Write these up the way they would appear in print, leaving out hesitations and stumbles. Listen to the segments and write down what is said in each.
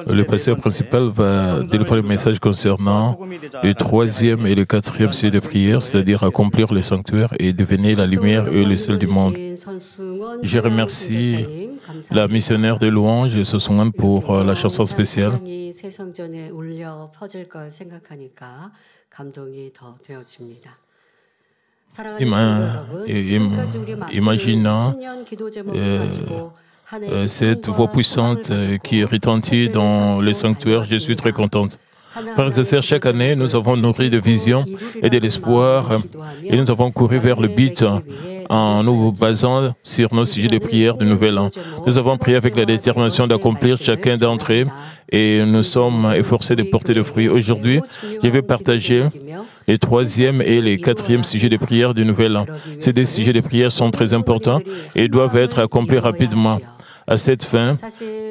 Le pasteur principal va délivrer le message concernant le troisième et le quatrième sujet de prière, c'est-à-dire accomplir le sanctuaire et devenir la lumière et le sel du monde. Je remercie la missionnaire de louange, Sosungwan, pour la chanson spéciale. Imaginant cette voix puissante qui retentit dans le sanctuaire, je suis très contente. Frères et sœurs, chaque année, nous avons nourri de visions et de l'espoir et nous avons couru vers le but en nous basant sur nos sujets de prière du Nouvel An. Nous avons prié avec la détermination d'accomplir chacun d'entre eux et nous sommes efforcés de porter des fruits. Aujourd'hui, je vais partager les troisième et les quatrième sujets de prière du Nouvel An. Ces deux sujets de prière sont très importants et doivent être accomplis rapidement. À cette fin,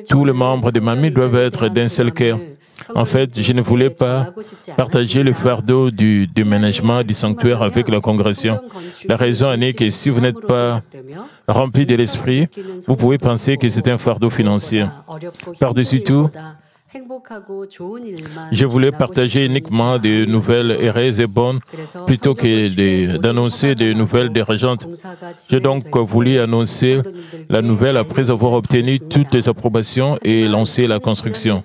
tous les membres de ma famille doivent être d'un seul cœur. En fait, je ne voulais pas partager le fardeau du déménagement du sanctuaire avec la congrégation. La raison est que si vous n'êtes pas rempli de l'esprit, vous pouvez penser que c'est un fardeau financier. Par-dessus tout, je voulais partager uniquement des nouvelles heureuses et bonnes plutôt que d'annoncer des nouvelles dérangeantes. J'ai donc voulu annoncer la nouvelle après avoir obtenu toutes les approbations et lancer la construction.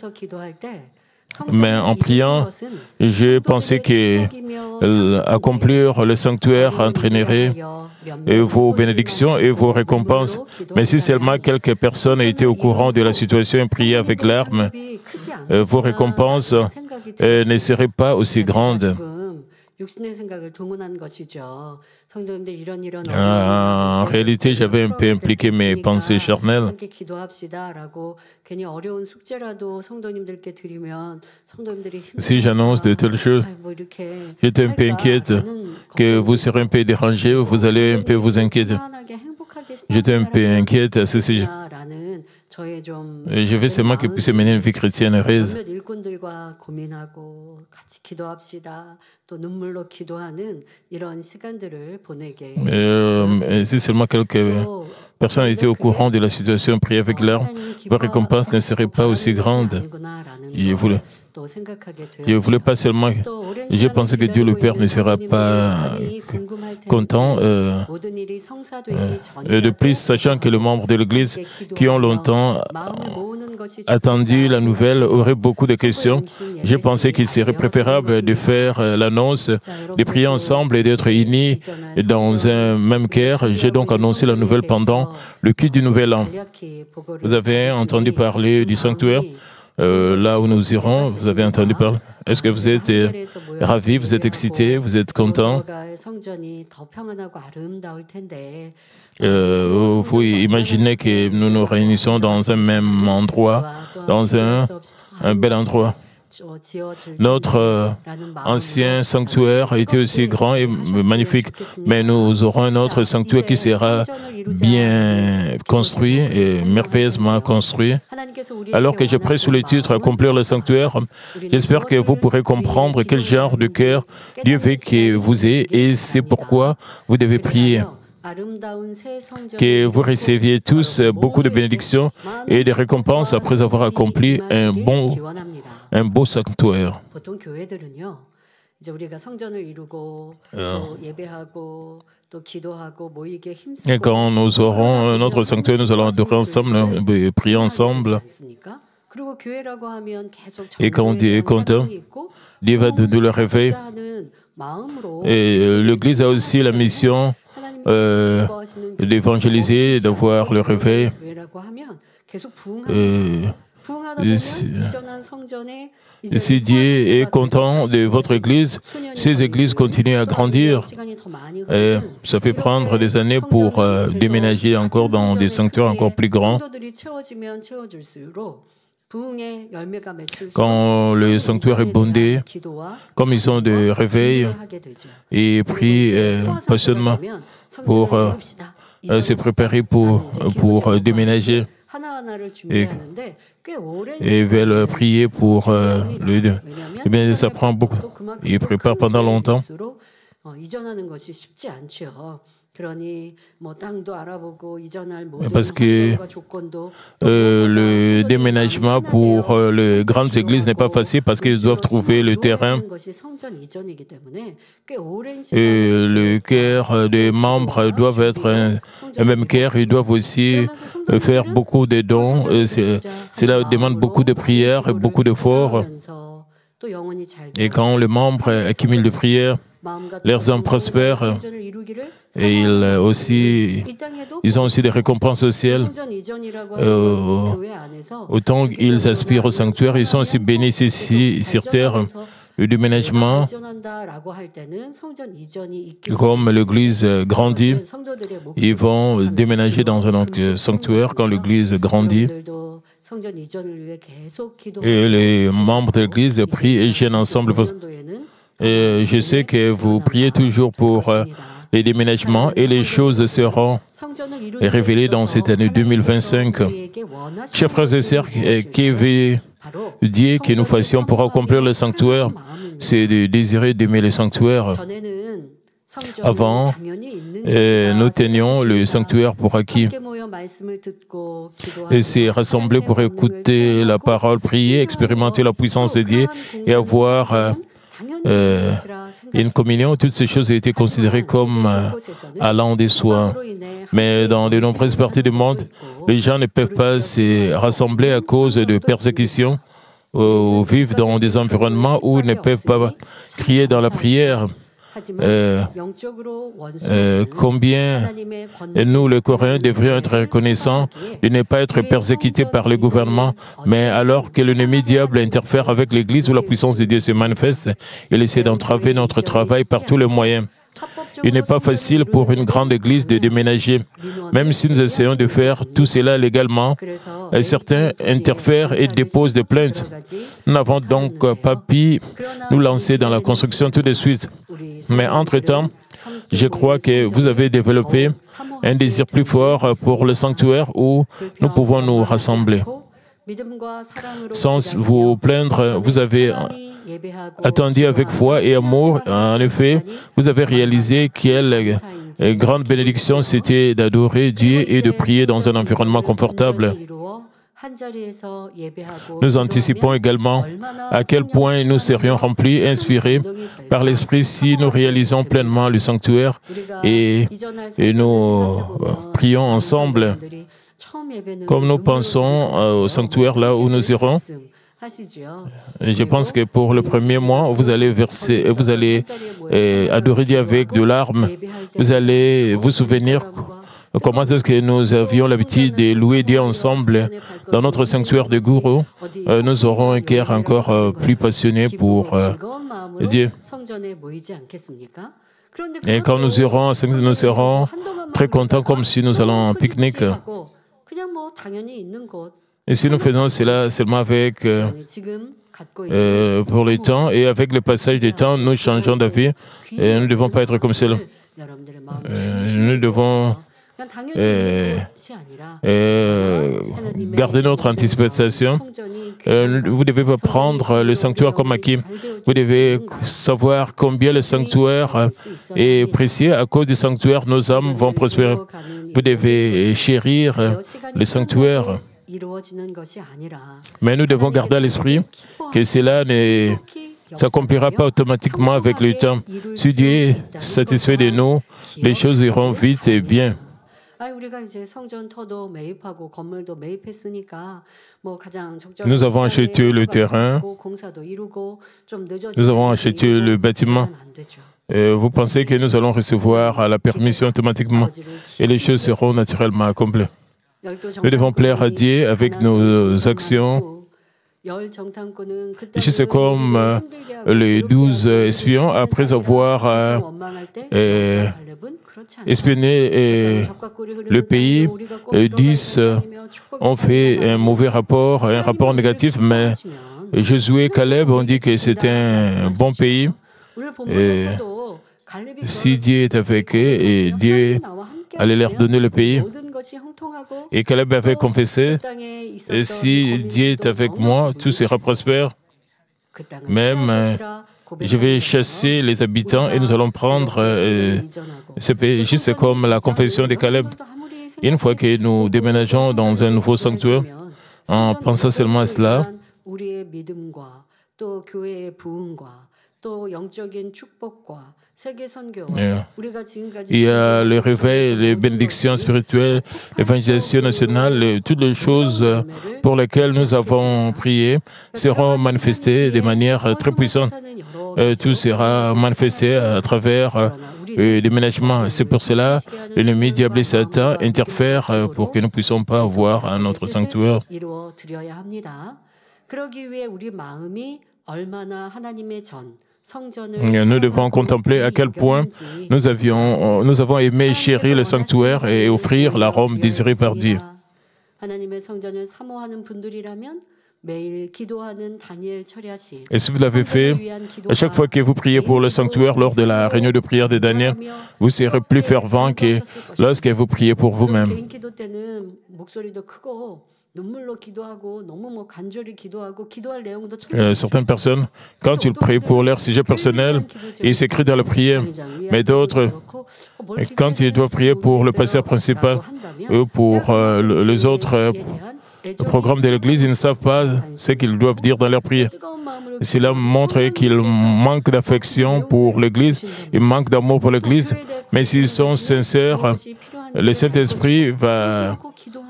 Mais en priant, je pensais que accomplir le sanctuaire entraînerait vos bénédictions et vos récompenses. Mais si seulement quelques personnes étaient au courant de la situation et priaient avec larmes, vos récompenses ne seraient pas aussi grandes. En réalité, j'avais un peu impliqué mes pensées charnelles. Si j'annonce de telles choses, j'étais un peu inquiète que vous serez un peu dérangé, vous allez un peu vous inquiéter. J'étais un peu inquiète à ce sujet. Je veux seulement que puisse mener une vie chrétienne heureuse. Si seulement quelques personnes étaient au courant de la situation, prier avec larmes, vos récompenses ne seraient pas aussi grandes. Je ne voulais pas seulement... Je pensais que Dieu le Père ne sera pas content. De plus, sachant que les membres de l'Église qui ont longtemps attendu la nouvelle auraient beaucoup de questions, j'ai pensé qu'il serait préférable de faire l'annonce, de prier ensemble et d'être unis dans un même cœur. J'ai donc annoncé la nouvelle pendant le culte du Nouvel An. Vous avez entendu parler du sanctuaire? Là où nous irons, vous avez entendu parler. Est-ce que vous êtes ravis, vous êtes excités, vous êtes contents? Vous imaginez que nous nous réunissons dans un même endroit, dans un bel endroit. Notre ancien sanctuaire était aussi grand et magnifique, mais nous aurons un autre sanctuaire qui sera bien construit et merveilleusement construit. Alors que je prêche sous le titre « Accomplir le sanctuaire », j'espère que vous pourrez comprendre quel genre de cœur Dieu veut que vous ayez et c'est pourquoi vous devez prier. Que vous receviez tous beaucoup de bénédictions et de récompenses après avoir accompli un beau sanctuaire. Et quand nous aurons notre sanctuaire, nous allons adorer ensemble, prier ensemble. Et quand Dieu est content, Dieu va donner le réveil. Et l'Église a aussi la mission d'évangéliser, d'avoir le réveil. Si Dieu est content de votre Église, ces églises continuent à grandir. Et ça peut prendre des années pour déménager encore dans des sanctuaires encore plus grands. Quand le sanctuaire est bondé, comme ils ont de réveil et prient passionnément pour se préparer pour déménager et veulent prier pour le deux. Eh bien, ça prend beaucoup. Ils préparent pendant longtemps. Parce que le déménagement pour les grandes églises n'est pas facile parce qu'ils doivent trouver le terrain. Et le cœur des membres doivent être le même cœur. Ils doivent aussi faire beaucoup de dons. Cela demande beaucoup de prières et beaucoup d'efforts. Et quand les membres accumulent de prières, leurs âmes prospèrent et ils ont aussi des récompenses au ciel. Autant qu'ils aspirent au sanctuaire, ils sont aussi bénis ici sur terre. Le déménagement, comme l'Église grandit, ils vont déménager dans un autre sanctuaire quand l'Église grandit. Et les membres de l'Église prient et gênent ensemble. Et je sais que vous priez toujours pour les déménagements et les choses seront révélées dans cette année 2025. Chers frères et sœurs, qui veut dire que nous fassions pour accomplir le sanctuaire, c'est de désirer d'aimer le sanctuaire. Avant, nous tenions le sanctuaire pour acquis. Et c'est rassembler pour écouter la parole, prier, expérimenter la puissance de Dieu et avoir une communion. Toutes ces choses ont été considérées comme allant de soi. Mais dans de nombreuses parties du monde, les gens ne peuvent pas se rassembler à cause de persécutions ou vivent dans des environnements où ils ne peuvent pas crier dans la prière. Combien nous, les Coréens, devrions être reconnaissants de ne pas être persécutés par le gouvernement, mais alors que l'ennemi diable interfère avec l'Église où la puissance de Dieu se manifeste, il essaie d'entraver notre travail par tous les moyens. Il n'est pas facile pour une grande église de déménager, même si nous essayons de faire tout cela légalement. Certains interfèrent et déposent des plaintes. Nous n'avons donc pas pu nous lancer dans la construction tout de suite. Mais entre-temps, je crois que vous avez développé un désir plus fort pour le sanctuaire où nous pouvons nous rassembler. Sans vous plaindre, vous avez attendu avec foi et amour. En effet, vous avez réalisé quelle grande bénédiction c'était d'adorer Dieu et de prier dans un environnement confortable. Nous anticipons également à quel point nous serions remplis, inspirés par l'Esprit si nous réalisons pleinement le sanctuaire et nous prions ensemble. Comme nous pensons au sanctuaire là où nous irons, je pense que pour le premier mois, vous allez adorer Dieu avec de larmes. Vous allez vous souvenir comment est-ce que nous avions l'habitude de louer Dieu ensemble dans notre sanctuaire de Gourou. Nous aurons un cœur encore plus passionné pour Dieu. Et quand nous irons, nous serons très contents comme si nous allons en pique-nique. Et si nous faisons cela seulement avec pour le temps et avec le passage du temps, nous changeons d'avis et nous ne devons pas être comme cela. Nous devons garder notre anticipation. Vous devez pas prendre le sanctuaire comme acquis. Vous devez savoir combien le sanctuaire est précieux. À cause du sanctuaire, nos âmes vont prospérer. Vous devez chérir le sanctuaire. Mais nous devons garder à l'esprit que cela ne s'accomplira pas automatiquement avec le temps. Si Dieu est satisfait de nous, les choses iront vite et bien. Nous avons acheté le terrain, nous avons acheté le bâtiment. Vous pensez que nous allons recevoir la permission automatiquement et les choses seront naturellement accomplies. Nous devons plaire à Dieu avec nos actions. C'est comme les 12 espions, après avoir espionné le pays, 10 ont fait un mauvais rapport, un rapport négatif, mais Josué et Caleb ont dit que c'était un bon pays. Et si Dieu est avec eux, et Dieu allait leur donner le pays. Et Caleb avait confessé, et si Dieu est avec moi, tout sera prospère. Même je vais chasser les habitants et nous allons prendre ce pays, juste comme la confession de Caleb. Une fois que nous déménageons dans un nouveau sanctuaire, en pensant seulement à cela, il y a le réveil, les bénédictions spirituelles, l'évangélisation nationale, toutes les choses pour lesquelles nous avons prié seront manifestées de manière très puissante. Tout sera manifesté à travers le déménagement. C'est pour cela que l'ennemi diable et Satan interfèrent pour que nous ne puissions pas avoir un autre sanctuaire. Nous devons contempler à quel point nous avons aimé et chéri le sanctuaire et offrir l'arôme désiré par Dieu. Et si vous l'avez fait, à chaque fois que vous priez pour le sanctuaire lors de la réunion de prière de Daniel, vous serez plus fervent que lorsque vous priez pour vous-même. Certaines personnes, quand ils prient pour leur sujet personnel, ils s'écrivent dans la prière. Mais d'autres, quand ils doivent prier pour le pasteur principal ou pour les autres programmes de l'Église, ils ne savent pas ce qu'ils doivent dire dans leur prière. Cela montre qu'ils manquent d'affection pour l'Église, ils manquent d'amour pour l'Église. Mais s'ils sont sincères, le Saint-Esprit va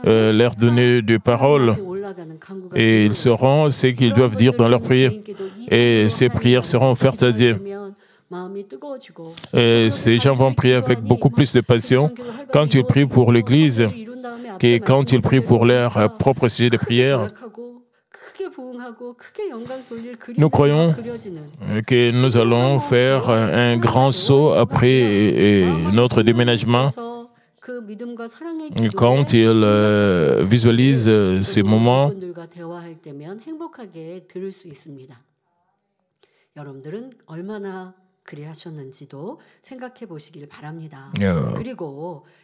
leur donner des paroles et ils sauront ce qu'ils doivent dire dans leur prière. Et ces prières seront offertes à Dieu. Et ces gens vont prier avec beaucoup plus de passion quand ils prient pour l'Église que quand ils prient pour leur propre sujet de prière. Nous croyons que nous allons faire un grand saut après notre déménagement. Quand ils visualisent ces moments,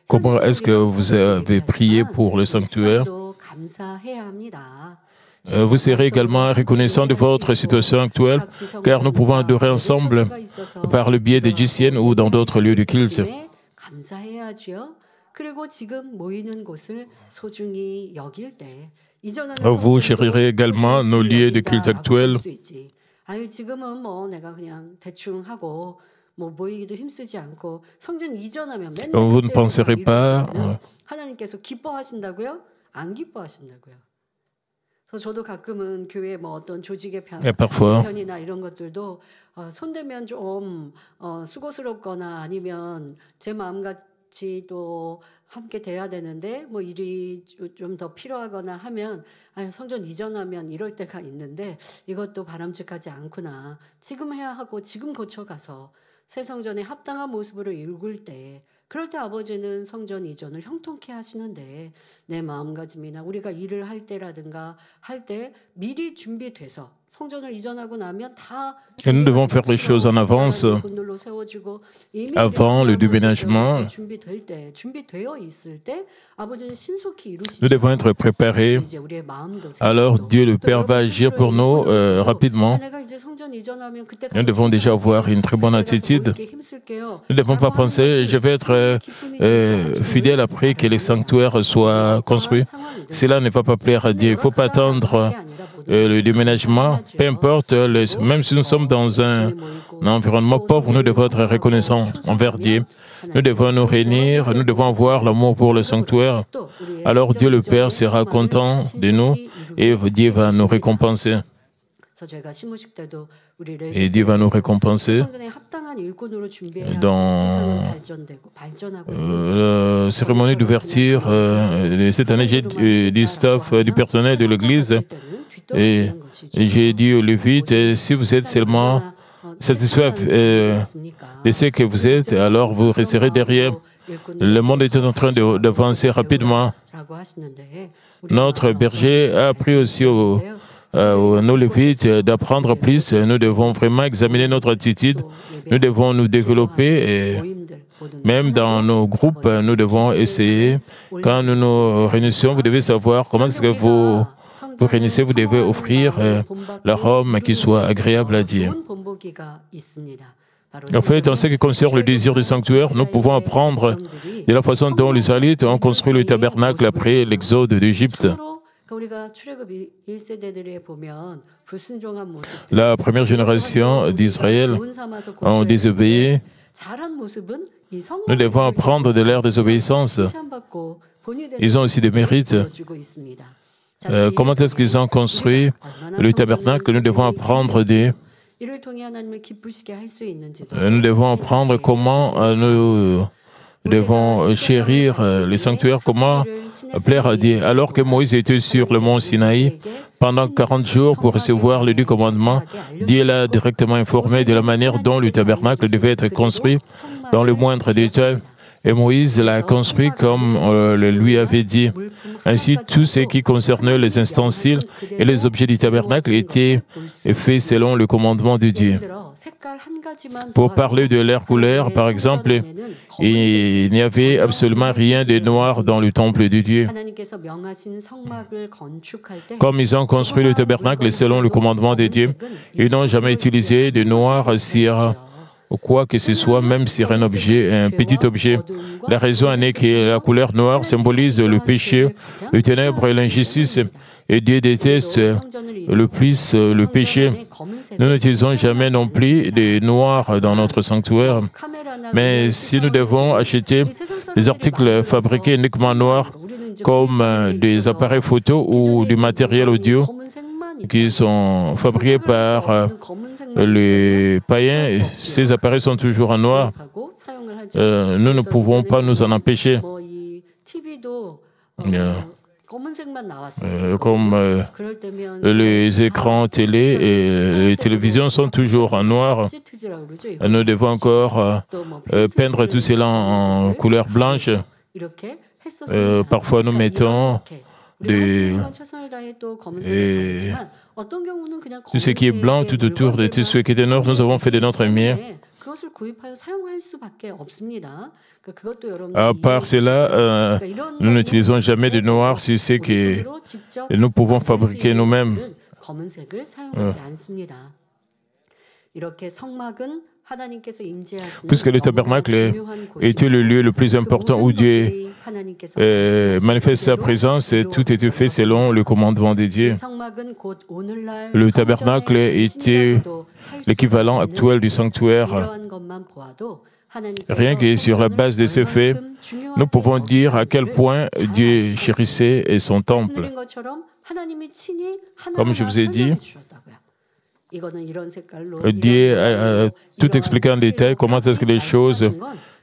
comment est-ce que vous avez prié pour le sanctuaire? Vous serez également reconnaissant de votre situation actuelle, car nous pouvons adorer ensemble par le biais des GCN ou dans d'autres lieux de culte. Vous chérirez également nos lieux de culte actuels. Vous ne penserez pas. Et parfois, 함께 돼야 되는데 뭐 일이 좀 더 필요하거나 하면 성전 이전하면 이럴 때가 있는데 이것도 바람직하지 않구나. 지금 해야 하고 지금 고쳐가서 새 성전에 합당한 모습으로 이룰 때 그럴 때 아버지는 성전 이전을 형통케 하시는데 내 마음가짐이나 우리가 일을 할 때라든가 할 때 미리 준비돼서 성전을 이전하고 나면 다 Et nous devons faire les choses en avance avant le déménagement. Nous devons être préparés. Alors Dieu le Père va agir pour nous rapidement. Nous devons déjà avoir une très bonne attitude. Nous ne devons pas penser, je vais être fidèle après que les sanctuaires soient construits. Cela ne va pas plaire à Dieu. Il ne faut pas attendre le déménagement, peu importe, même si nous sommes dans un environnement pauvre, nous devons être reconnaissants envers Dieu. Nous devons nous réunir, nous devons avoir l'amour pour le sanctuaire. Alors Dieu le Père sera content de nous et Dieu va nous récompenser. Et Dieu va nous récompenser dans la cérémonie d'ouverture de cette année. J'ai du staff, du personnel de l'Église et j'ai dit aux Lévites, si vous êtes seulement satisfait de ce que vous êtes, alors vous resterez derrière. Le monde est en train d'avancer rapidement. Notre berger a appris aussi aux Lévites d'apprendre plus. Nous devons vraiment examiner notre attitude. Nous devons nous développer et même dans nos groupes, nous devons essayer. Quand nous nous réunissons, vous devez savoir comment est-ce que vous Pour réunir, vous devez offrir l'arôme qui soit agréable à Dieu. En fait, en ce qui concerne le désir du sanctuaire, nous pouvons apprendre de la façon dont les Israélites ont construit le tabernacle après l'exode d'Égypte. La première génération d'Israël ont désobéi. Nous devons apprendre de leur désobéissance. Ils ont aussi des mérites. Comment est-ce qu'ils ont construit le tabernacle? Nous devons apprendre nous devons apprendre comment nous devons chérir les sanctuaires, comment plaire à Dieu. Alors que Moïse était sur le mont Sinaï pendant 40 jours pour recevoir les 10 commandements, Dieu l'a directement informé de la manière dont le tabernacle devait être construit dans le moindre détail. Et Moïse l'a construit comme lui avait dit. Ainsi, tout ce qui concernait les ustensiles et les objets du tabernacle était fait selon le commandement de Dieu. Pour parler de leur couleur, par exemple, il n'y avait absolument rien de noir dans le temple de Dieu. Comme ils ont construit le tabernacle selon le commandement de Dieu, ils n'ont jamais utilisé de noir sur ou quoi que ce soit, même sur un objet, un petit objet. La raison en est que la couleur noire symbolise le péché, le ténèbre et l'injustice. Et Dieu déteste le plus le péché. Nous n'utilisons jamais non plus de noir dans notre sanctuaire. Mais si nous devons acheter des articles fabriqués uniquement noirs, comme des appareils photo ou du matériel audio, qui sont fabriqués par les païens, ces appareils sont toujours en noir. Nous ne pouvons pas nous en empêcher. Comme les écrans télé et les télévisions sont toujours en noir, nous devons encore peindre tout cela en couleur blanche. Parfois, nous mettons tout ce qui est blanc tout autour de tout ce qui est noir, nous avons fait de notre mieux. À part cela, nous n'utilisons jamais de noir si c'est que nous pouvons fabriquer nous-mêmes. Puisque le tabernacle était le lieu le plus important où Dieu manifeste sa présence, et tout était fait selon le commandement de Dieu. Le tabernacle était l'équivalent actuel du sanctuaire. Rien que sur la base de ces faits, nous pouvons dire à quel point Dieu chérissait son temple. Comme je vous ai dit, Dieu a tout expliqué en détail, comment est-ce que les choses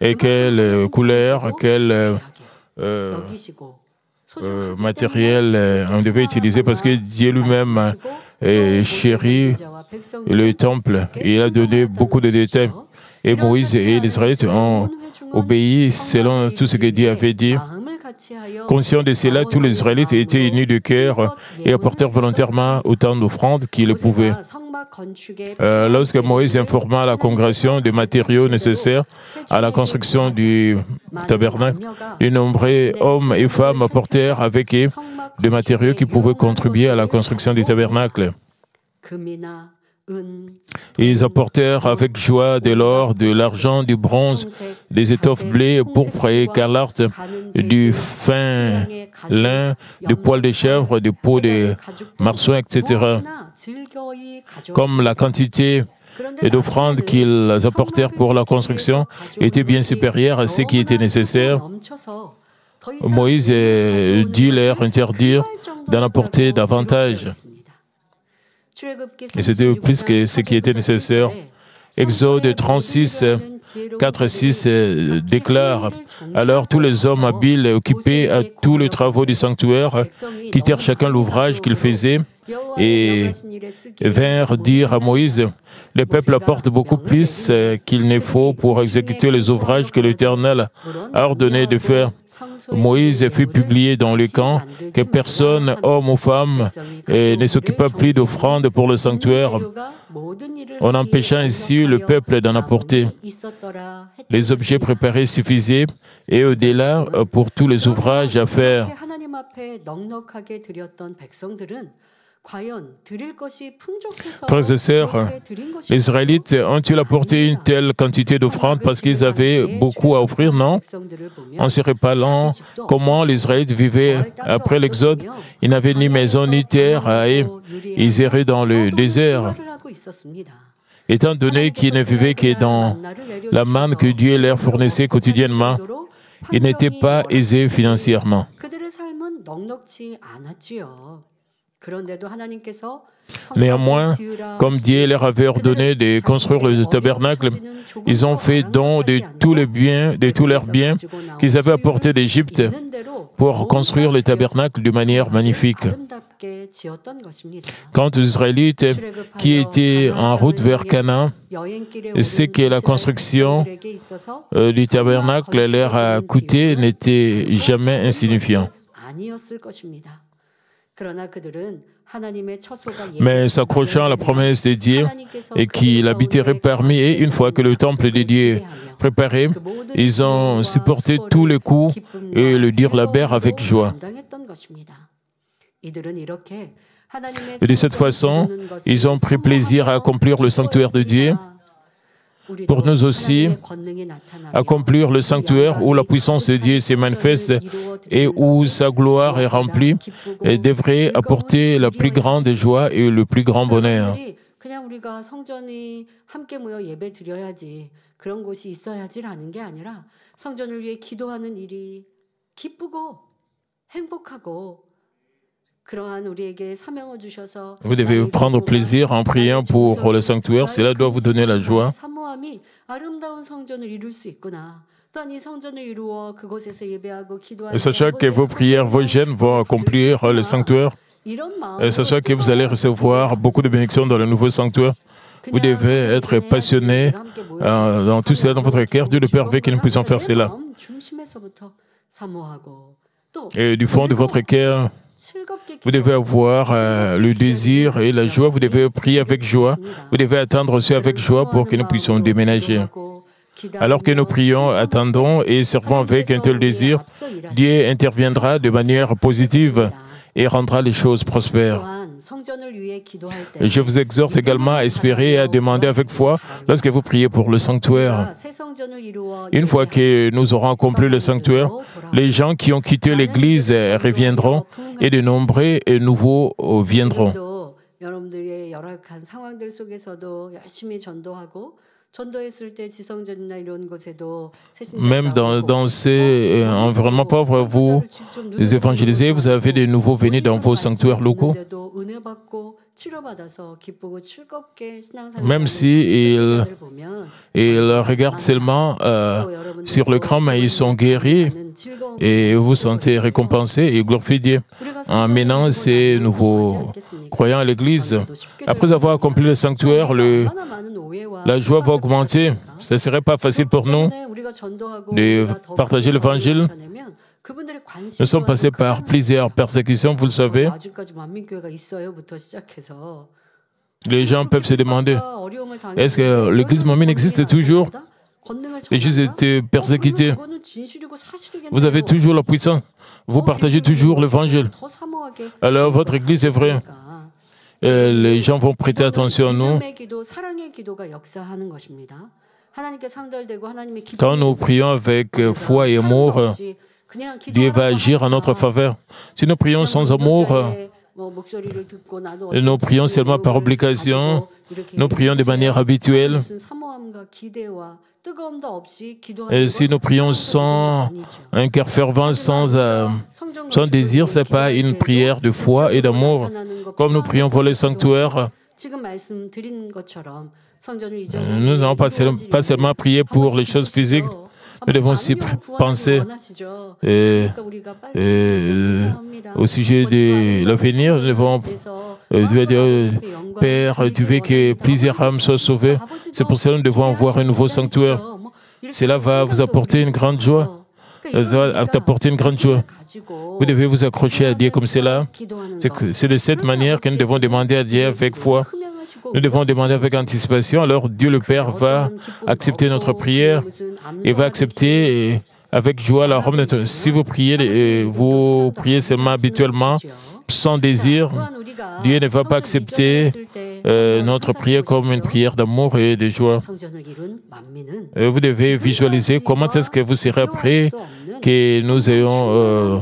et quelle couleur, quel matériel on devait utiliser, parce que Dieu lui-même chérit le temple. Il a donné beaucoup de détails. Et Moïse et les Israélites ont obéi selon tout ce que Dieu avait dit. Conscients de cela, tous les Israélites étaient unis de cœur et apportèrent volontairement autant d'offrandes qu'ils pouvaient. Lorsque Moïse informa la congrégation des matériaux nécessaires à la construction du tabernacle, de nombreux hommes et femmes apportèrent avec eux des matériaux qui pouvaient contribuer à la construction du tabernacle. Ils apportèrent avec joie de l'or, de l'argent, du bronze, des étoffes bleues, pourpre et écarlate, du fin lin, des poils de chèvre, des peaux de marsouin, etc. Comme la quantité d'offrandes qu'ils apportèrent pour la construction était bien supérieure à ce qui était nécessaire, Moïse dit leur interdire d'en apporter davantage. Et c'était plus que ce qui était nécessaire. Exode 36, 4 et 6 déclare « Alors tous les hommes habiles occupés à tous les travaux du sanctuaire quittèrent chacun l'ouvrage qu'ils faisaient et vinrent dire à Moïse « Le peuple apporte beaucoup plus qu'il ne faut pour exécuter les ouvrages que l'Éternel a ordonné de faire. » Moïse fut publié dans le camp que personne, homme ou femme, ne s'occupa plus d'offrandes pour le sanctuaire, en empêchant ainsi le peuple d'en apporter. Les objets préparés suffisaient et au-delà pour tous les ouvrages à faire. Frères et sœurs, les Israélites ont-ils apporté une telle quantité d'offrandes parce qu'ils avaient beaucoup à offrir? Non. On ne serait pas lent. Comment les Israélites vivaient après l'Exode? Ils n'avaient ni maison ni terre et ils erraient dans le désert. Étant donné qu'ils ne vivaient que dans la manne que Dieu leur fournissait quotidiennement, ils n'étaient pas aisés financièrement. Néanmoins, comme Dieu leur avait ordonné de construire le tabernacle, ils ont fait don de tous leurs biens qu'ils avaient apportés d'Égypte pour construire le tabernacle de manière magnifique. Quant aux Israélites qui étaient en route vers Canaan, ce que la construction du tabernacle leur a coûté n'était jamais insignifiant. Mais s'accrochant à la promesse de Dieu et qu'il habiterait parmi eux, une fois que le temple de Dieu préparé, ils ont supporté tous les coups et le dur labeur avec joie. Et de cette façon, ils ont pris plaisir à accomplir le sanctuaire de Dieu. Pour nous aussi, accomplir le sanctuaire où la puissance de Dieu se manifeste et où sa gloire est remplie et devrait apporter la plus grande joie et le plus grand bonheur. Vous devez prendre plaisir en priant pour le sanctuaire, cela doit vous donner la joie. Et sachez que vos prières, vos jeûnes vont accomplir le sanctuaire. Et sachez que vous allez recevoir beaucoup de bénédictions dans le nouveau sanctuaire. Vous devez être passionné dans tout cela dans votre cœur. Dieu le Père veut que nous puissions faire cela. Et du fond de votre cœur, vous devez avoir le désir et la joie. Vous devez prier avec joie. Vous devez attendre aussi avec joie pour que nous puissions déménager. Alors que nous prions, attendons et servons avec un tel désir, Dieu interviendra de manière positive et rendra les choses prospères. Et je vous exhorte également à espérer et à demander avec foi lorsque vous priez pour le sanctuaire. Une fois que nous aurons accompli le sanctuaire, les gens qui ont quitté l'Église reviendront et de nombreux et nouveaux viendront. Même dans ces environnements pauvres, vous évangélisez, vous avez des nouveaux venus dans vos sanctuaires locaux. Même si ils regardent seulement sur l'écran, mais ils sont guéris et vous sentez récompensé et glorifié Dieu en menant ces nouveaux croyants à l'Église. Après avoir accompli le sanctuaire, la joie va augmenter. Ce ne serait pas facile pour nous de partager l'Évangile. Nous sommes passés par plusieurs persécutions, vous le savez. Les gens peuvent se demander, est-ce que l'Église mormone existe toujours? Et Jésus était persécuté. Vous avez toujours la puissance. Vous partagez toujours l'Évangile. Alors votre Église est vraie. Et les gens vont prêter attention à nous. Quand nous prions avec foi et amour, Dieu va agir en notre faveur. Si nous prions sans amour, nous prions seulement par obligation, nous prions de manière habituelle. Et si nous prions sans un cœur fervent, sans désir, ce n'est pas une prière de foi et d'amour. Comme nous prions pour les sanctuaires, nous n'avons pas seulement prié pour les choses physiques, nous devons aussi penser au sujet de l'avenir. Nous devons dire, Père, tu veux que plusieurs âmes soient sauvées. C'est pour cela que nous devons avoir un nouveau sanctuaire. Cela va vous apporter une grande joie. Va t'apporter une grande joie. Vous devez vous accrocher à Dieu comme cela. C'est de cette manière que nous devons demander à Dieu avec foi. Nous devons demander avec anticipation. Alors Dieu le Père va accepter notre prière et va accepter avec joie la robe nettoyée. Si vous priez seulement habituellement, sans désir, Dieu ne va pas accepter notre prière comme une prière d'amour et de joie. Vous devez visualiser comment est-ce que vous serez après que nous ayons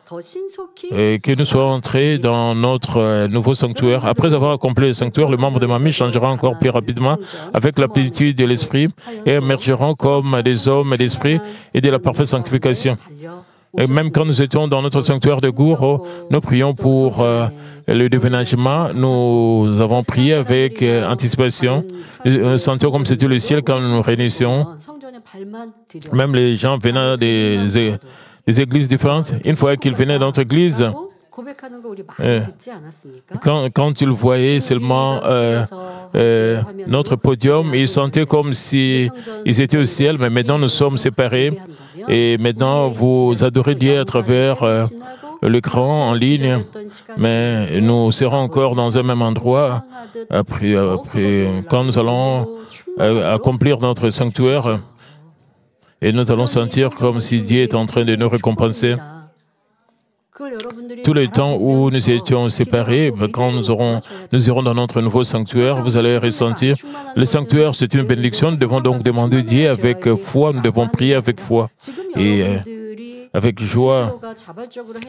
que nous soyons entrés dans notre nouveau sanctuaire. Après avoir accompli le sanctuaire, le membre de Mamie changera encore plus rapidement avec la plénitude de l'esprit et émergeront comme des hommes d'esprit et de la parfaite sanctification. Et même quand nous étions dans notre sanctuaire de Gour, nous prions pour le déménagement. Nous avons prié avec anticipation. Nous sentions comme c'était le ciel quand nous nous réunissions. Même les gens venant des églises différentes, une fois qu'ils venaient dans notre église, quand ils voyaient seulement notre podium, ils sentaient comme s'ils étaient au ciel, mais maintenant nous sommes séparés. Et maintenant, vous adorez Dieu à travers l'écran en ligne, mais nous serons encore dans un même endroit après quand nous allons accomplir notre sanctuaire. Et nous allons sentir comme si Dieu est en train de nous récompenser. Tout le temps où nous étions séparés, quand nous irons dans notre nouveau sanctuaire, vous allez ressentir. Le sanctuaire, c'est une bénédiction. Nous devons donc demander Dieu avec foi. Nous devons prier avec foi et avec joie.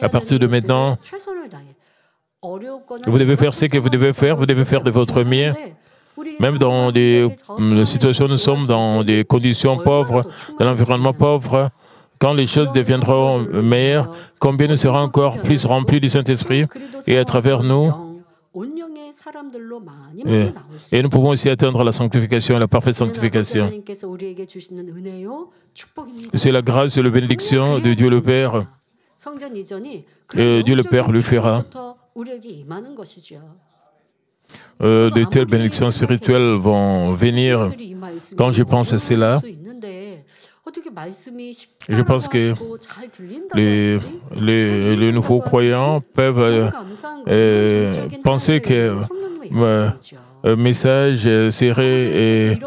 À partir de maintenant, vous devez faire ce que vous devez faire. Vous devez faire de votre mieux. Même dans des situations où nous sommes dans des conditions pauvres, dans l'environnement pauvre, quand les choses deviendront meilleures, combien nous serons encore plus remplis du Saint-Esprit et à travers nous. Et nous pouvons aussi atteindre la sanctification, la parfaite sanctification. C'est la grâce et la bénédiction de Dieu le Père. Et Dieu le Père le fera. De telles bénédictions spirituelles vont venir quand je pense à cela. Je pense que les nouveaux croyants peuvent penser que le message serait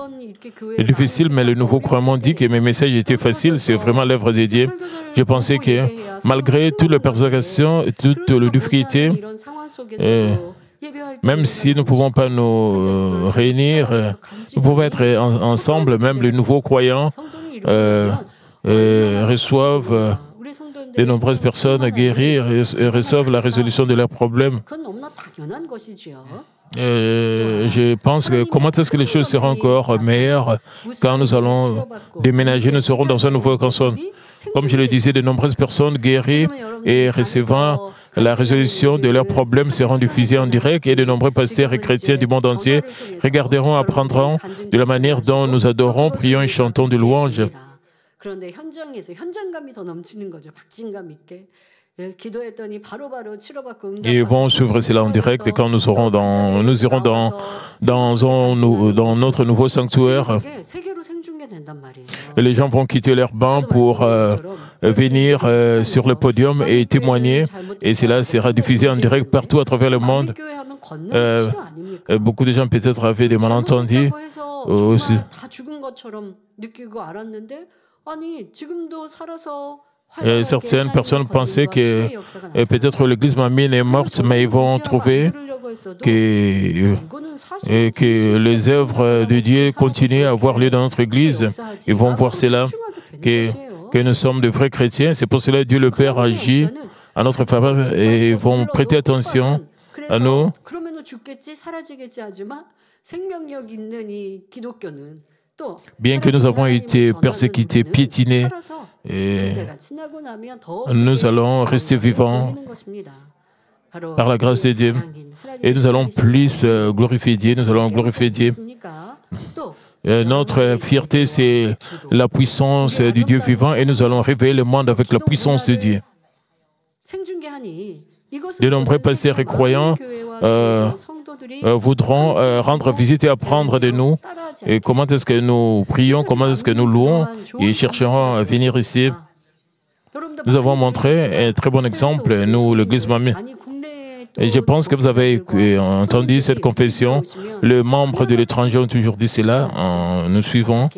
difficile, mais le nouveau croyant dit que mes messages étaient faciles, c'est vraiment l'œuvre de Dieu. Je pensais que malgré toutes les persécutions, toutes les difficultés, même si nous ne pouvons pas nous réunir, nous pouvons être ensemble, même les nouveaux croyants reçoivent de nombreuses personnes guérir et reçoivent la résolution de leurs problèmes. Je pense que comment est-ce que les choses seront encore meilleures quand nous allons déménager, nous serons dans un nouveau canton. Comme je le disais, de nombreuses personnes guéries et recevant la résolution de leurs problèmes seront diffusées en direct et de nombreux pasteurs et chrétiens du monde entier regarderont, apprendront de la manière dont nous adorons, prions et chantons de louanges. Et ils vont suivre cela en direct et quand nous irons dans notre nouveau sanctuaire, et les gens vont quitter leur banc pour venir sur le podium et témoigner. Et cela sera diffusé en direct partout à travers le monde. Beaucoup de gens peut-être avaient des malentendus aussi. Certaines personnes pensaient que peut-être l'église Mamine est morte, mais ils vont trouver que les œuvres de Dieu continuent à avoir lieu dans notre église. Ils vont voir cela, que nous sommes de vrais chrétiens. C'est pour cela que Dieu le Père agit à notre faveur et ils vont prêter attention à nous. Bien que nous avons été persécutés, piétinés, nous allons rester vivants par la grâce de Dieu. Et nous allons plus glorifier Dieu, nous allons glorifier Dieu. Notre fierté, c'est la puissance du Dieu vivant et nous allons réveiller le monde avec la puissance de Dieu. De nombreux pasteurs et croyants voudront rendre visite et apprendre de nous. Et comment est-ce que nous prions, comment est-ce que nous louons et chercheront à venir ici. Nous avons montré un très bon exemple, nous, l'église Mamie. Et je pense que vous avez entendu cette confession. Les membres de l'étranger ont toujours dit cela en nous suivant.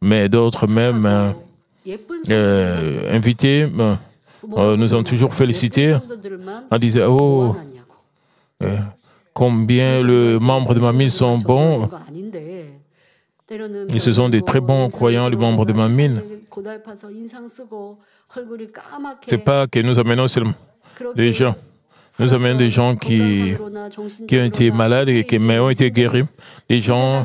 mais d'autres même invités nous ont toujours félicités en disant « Oh, combien les membres de Mamine sont bons ». Et ce sont des très bons croyants, les membres de Mamine. Ce n'est pas que nous amenons seulement des gens. Nous amenons des gens qui ont été malades et qui ont été guéris. Des gens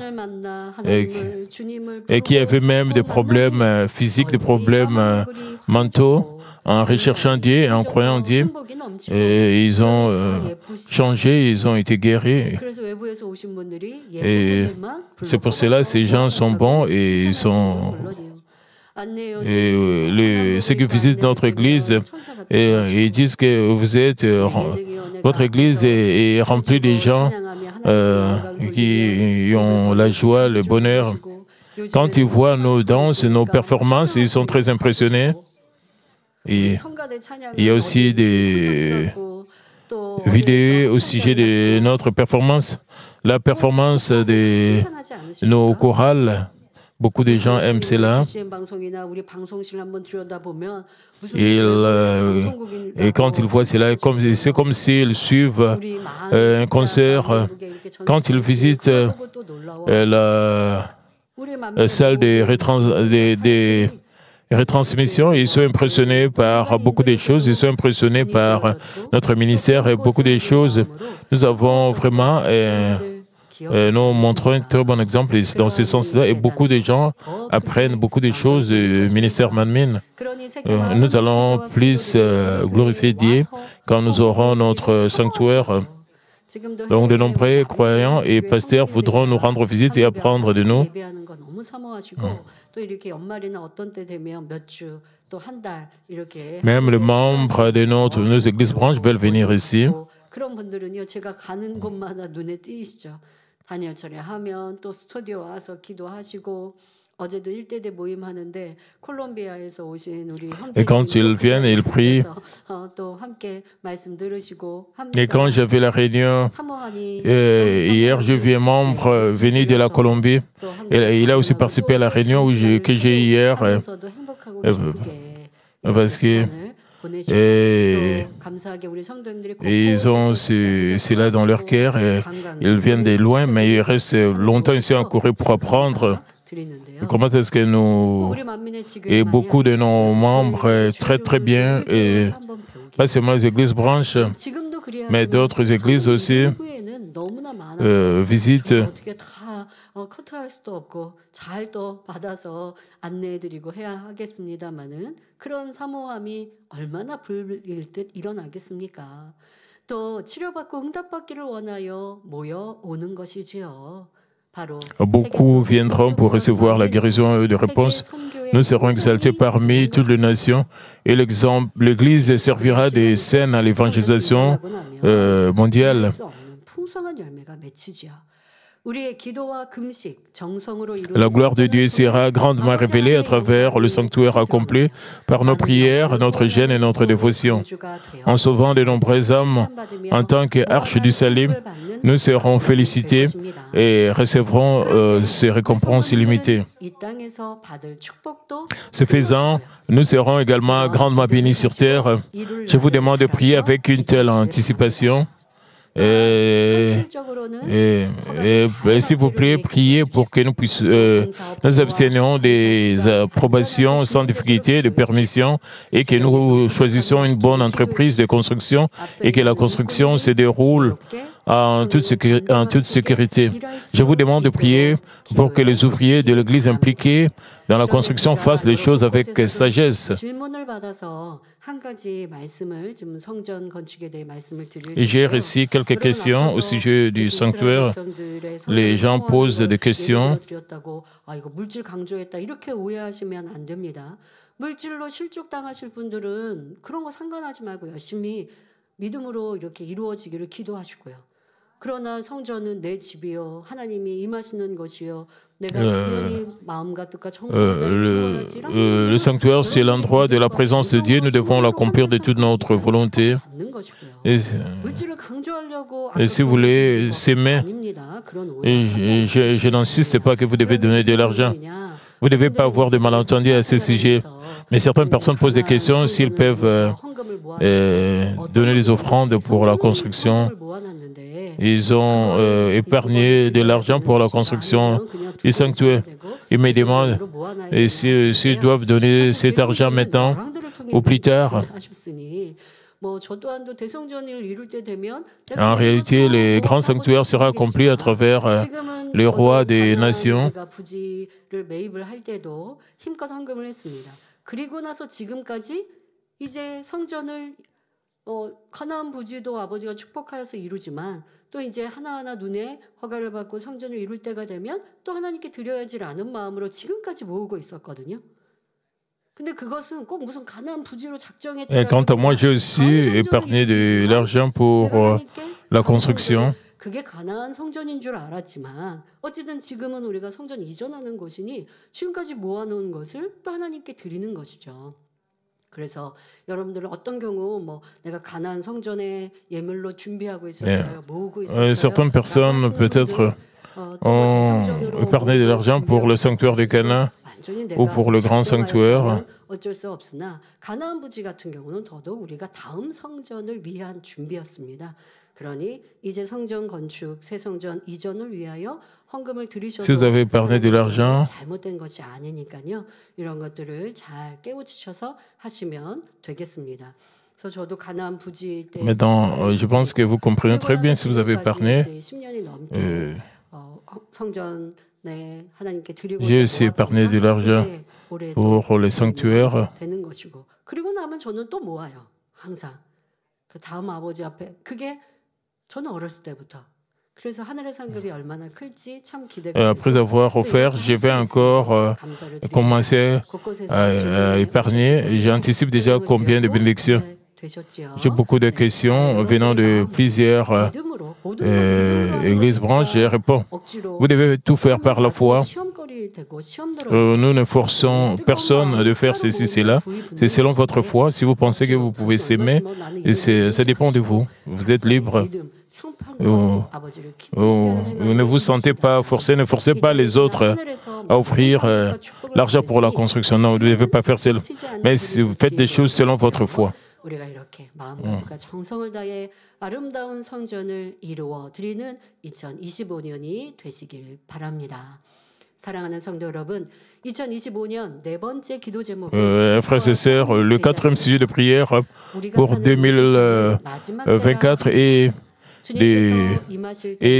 et qui avaient même des problèmes physiques, des problèmes mentaux. En recherchant Dieu et en croyant Dieu, et ils ont changé, ils ont été guéris. Et c'est pour cela que ces gens sont bons et ils sont... Et ceux qui visitent notre église, ils disent que vous êtes... votre église est remplie de gens qui ont la joie, le bonheur. Quand ils voient nos danses, nos performances, ils sont très impressionnés. Et il y a aussi des vidéos au sujet de notre performance. La performance de nos chorales, beaucoup de gens aiment cela. Et quand ils voient cela, c'est comme s'ils suivent un concert. Quand ils visitent la salle des retransmissions, ils sont impressionnés par beaucoup de choses, ils sont impressionnés par notre ministère et beaucoup de choses. Nous avons vraiment, nous montrons un très bon exemple dans ce sens-là et beaucoup de gens apprennent beaucoup de choses du ministère Mamine. Nous allons plus glorifier Dieu quand nous aurons notre sanctuaire. Donc, de nombreux croyants et pasteurs voudront nous rendre visite et apprendre de nous. Même les membres de nos églises branches veulent venir ici. Et quand ils viennent, ils prient. Et quand j'avais la réunion, hier, j'ai vu un membre venu de la Colombie. Et il a aussi participé à la réunion que j'ai hier. Parce que ils ont cela dans leur cœur. Ils viennent de loin, mais ils restent longtemps ici en Corée pour apprendre. Comment est-ce que nous, et beaucoup de nos membres, très bien, et pas seulement les églises branches, mais d'autres églises aussi, visitent. Beaucoup viendront pour recevoir la guérison de réponse. Nous serons exaltés parmi toutes les nations et l'Église servira de scène à l'évangélisation mondiale. La gloire de Dieu sera grandement révélée à travers le sanctuaire accompli par nos prières, notre jeûne et notre dévotion. En sauvant de nombreuses âmes, en tant qu'arche du salut, nous serons félicités et recevrons ces récompenses illimitées. Ce faisant, nous serons également grandement bénis sur terre. Je vous demande de prier avec une telle anticipation. Et s'il vous plaît, priez pour que nous puissions nous abstenions des approbations sans difficulté, de permission, et que nous choisissions une bonne entreprise de construction et que la construction se déroule en toute sécurité. Je vous demande de prier pour que les ouvriers de l'Église impliqués dans la construction fassent les choses avec sagesse. Et j'ai reçu quelques questions au sujet du sanctuaire. Les gens posent des questions. Le sanctuaire, c'est l'endroit de la présence de Dieu. Nous devons l'accomplir de toute notre volonté. Et si vous voulez s'aimer, je n'insiste pas que vous devez donner de l'argent. Vous ne devez pas avoir de malentendus à ce sujet. Mais certaines personnes posent des questions s'ils peuvent donner des offrandes pour la construction. Ils ont épargné de l'argent pour la construction du sanctuaire. Ils me demandent s'ils doivent donner cet argent maintenant ou plus tard. En réalité, le grand sanctuaire sera accompli à travers les rois des nations. 가나안 부지도 아버지가 축복하여서 이루지만 또 이제 하나하나 눈에 허가를 받고 성전을 이룰 때가 되면 또 하나님께 드려야지라는 마음으로 지금까지 모으고 있었거든요. 근데 그것은 꼭 무슨 가나안 부지로 작정했다. Quant à moi, j'ai aussi épargné de l'argent pour la construction. 그게 가나안 성전인 줄 알았지만 어쨌든 지금은 우리가 성전 이전하는 것이니 지금까지 모아놓은 것을 또 하나님께 드리는 것이죠. 그래서 여러분들은 어떤 경우 뭐 내가 가나안 성전에 예물로 준비하고 있었어요, 모으고 있었어요. Certaines personnes peut-être ont épargné de l'argent pour le sanctuaire de Canaan ou pour le grand sanctuaire. 어쩔 수 없으나 가나안 부지 같은 경우는 더더욱 우리가 다음 성전을 위한 준비였습니다. 그러니 이제 성전 건축, 새 성전 이전을 위하여 헌금을 드리셔도 Si vous avez épargné de l'argent, 잘못된 것이 아니니까요. 이런 것들을 잘 깨우치셔서 하시면 되겠습니다. 그래서 저도 가나안 부지 때 maintenant, je pense que vous comprenez très bien si vous avez épargné. 10년이 넘게 성전에 하나님께 드리고 J'ai aussi épargné de l'argent pour les sanctuaires. 되는 것이고 그리고 나면 저는 또 모아요. 항상 그 다음 아버지 앞에 그게 저는 어렸을 때부터 그래서 하늘의 상급이 얼마나 클지 참 기대가 Après avoir offert, je vais encore commencer à épargner. J'anticipe déjà combien de bénédictions. J'ai beaucoup de questions venant de plusieurs églises branches. Je réponds, vous devez tout faire par la foi. Nous ne forçons personne de faire ceci, cela. C'est selon votre foi. Si vous pensez que vous pouvez s'aimer, ça dépend de vous. Vous êtes libre. Vous ne vous sentez pas forcé, ne forcez pas les autres à offrir l'argent pour la construction. Non, vous ne devez pas faire cela. Mais vous faites des choses selon votre foi. 우리가 이렇게 마음과 정성을 다해 아름다운 성전을 이루어 드리는 2025년이 되시길 바랍니다. 사랑하는 성도 여러분, 2025년 네 번째 기도 제목. Frères et sœurs, le quatrième sujet de prière pour 2024 est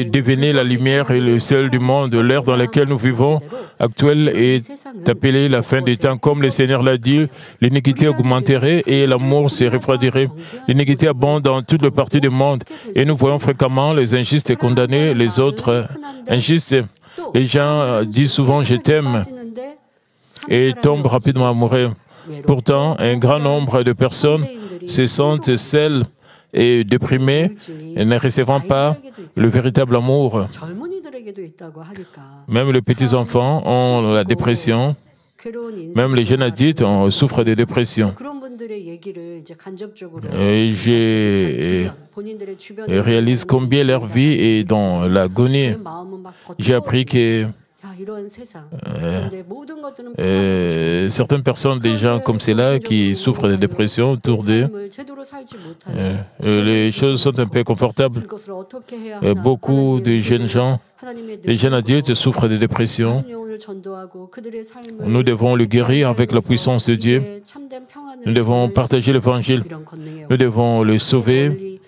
devenir la lumière et le sel du monde. L'ère dans laquelle nous vivons actuelle est appelée la fin des temps. Comme le Seigneur l'a dit, l'iniquité augmenterait et l'amour se refroidirait. L'iniquité abonde dans toutes les parties du monde et nous voyons fréquemment les injustes condamner les autres injustes. Les gens disent souvent « je t'aime » et tombent rapidement amoureux. Pourtant, un grand nombre de personnes se sentent seules et déprimés et ne recevant pas le véritable amour. Même les petits-enfants ont la dépression, même les jeunes adultes souffrent de dépression. Et je réalise combien leur vie est dans l'agonie. J'ai appris que certaines personnes, des gens comme ceux-là, qui souffrent de dépression autour d'eux, les choses sont un peu confortables. Beaucoup de jeunes gens, les jeunes adultes souffrent de dépression. Nous devons le guérir avec la puissance de Dieu. Nous devons partager l'évangile. Nous devons le sauver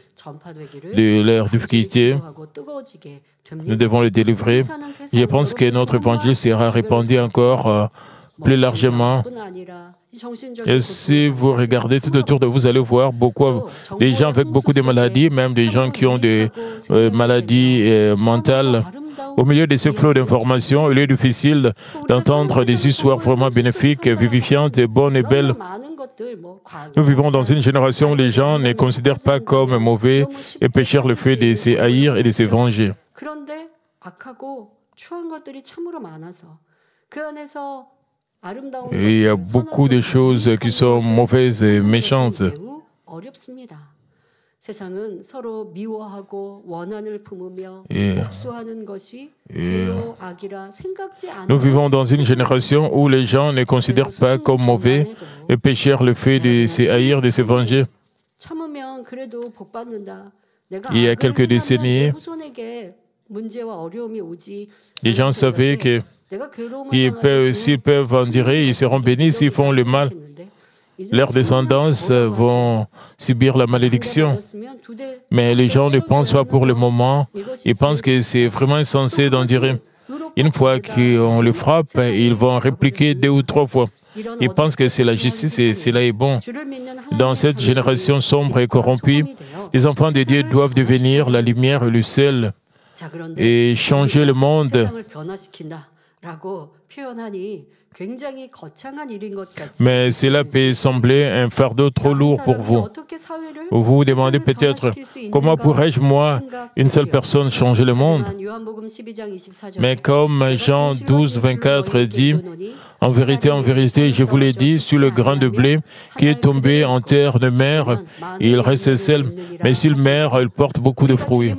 de leur difficulté. Nous devons le délivrer. Je pense que notre évangile sera répandu encore plus largement. Et si vous regardez tout autour de vous, vous allez voir beaucoup des gens avec beaucoup de maladies, même des gens qui ont des maladies mentales. Au milieu de ces flots d'informations, il est difficile d'entendre des histoires vraiment bénéfiques, vivifiantes, bonnes et belles. Nous vivons dans une génération où les gens ne considèrent pas comme mauvais et pécheurs le fait de se haïr et de se venger. Et il y a beaucoup de choses qui sont mauvaises et méchantes. 세상은 서로 미워하고 원한을 품으며 Et 복수하는 것이 죄요 악이라 생각지 nous 않아. vivons dans une génération où les gens ne considèrent pas comme mauvais et pécheurs le fait de se haïr, de se venger. 참으면 그래도 복 받는다. 내가 Il y a 악을 quelques 행하면 내 décennies, 후손에게 문제와 어려움이 오지. les gens savaient que 내가 괴로움을 s'ils peuvent endurer, ils seront bénis. S'ils font le mal, leurs descendants vont subir la malédiction. Mais les gens ne pensent pas pour le moment. Ils pensent que c'est vraiment insensé d'endurer. Une fois qu'on le frappe, ils vont répliquer 2 ou 3 fois. Ils pensent que c'est la justice et cela est bon. Dans cette génération sombre et corrompue, les enfants de Dieu doivent devenir la lumière et le sel et changer le monde. Mais cela peut sembler un fardeau trop lourd pour vous. Vous vous demandez peut-être, comment pourrais-je, moi, une seule personne, changer le monde? Mais comme Jean 12, 24 dit, en vérité, je vous l'ai dit, sur le grain de blé qui est tombé en terre de mer, il reste seul, mais s'il meurt, il porte beaucoup de fruits.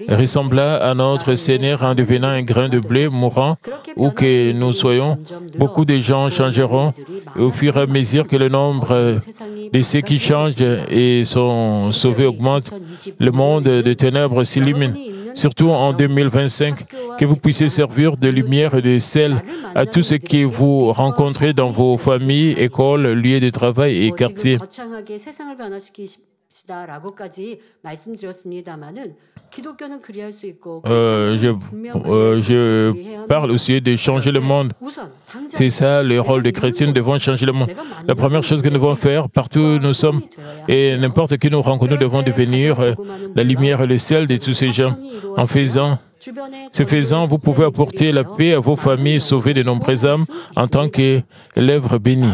Ressembla à notre Seigneur en devenant un grain de blé mourant, où que nous soyons, beaucoup de gens changeront. Et au fur et à mesure que le nombre de ceux qui changent et sont sauvés augmente, le monde de ténèbres s'illumine. Surtout en 2025, que vous puissiez servir de lumière et de sel à tous ceux que vous rencontrez dans vos familles, écoles, lieux de travail et quartiers. Je parle aussi de changer le monde. C'est ça le rôle des chrétiens, nous devons changer le monde. La première chose que nous devons faire, partout où nous sommes, et n'importe qui nous rencontre, nous devons devenir la lumière et le sel de tous ces gens. En faisant, vous pouvez apporter la paix à vos familles, sauver de nombreuses âmes en tant qu'élèves bénis.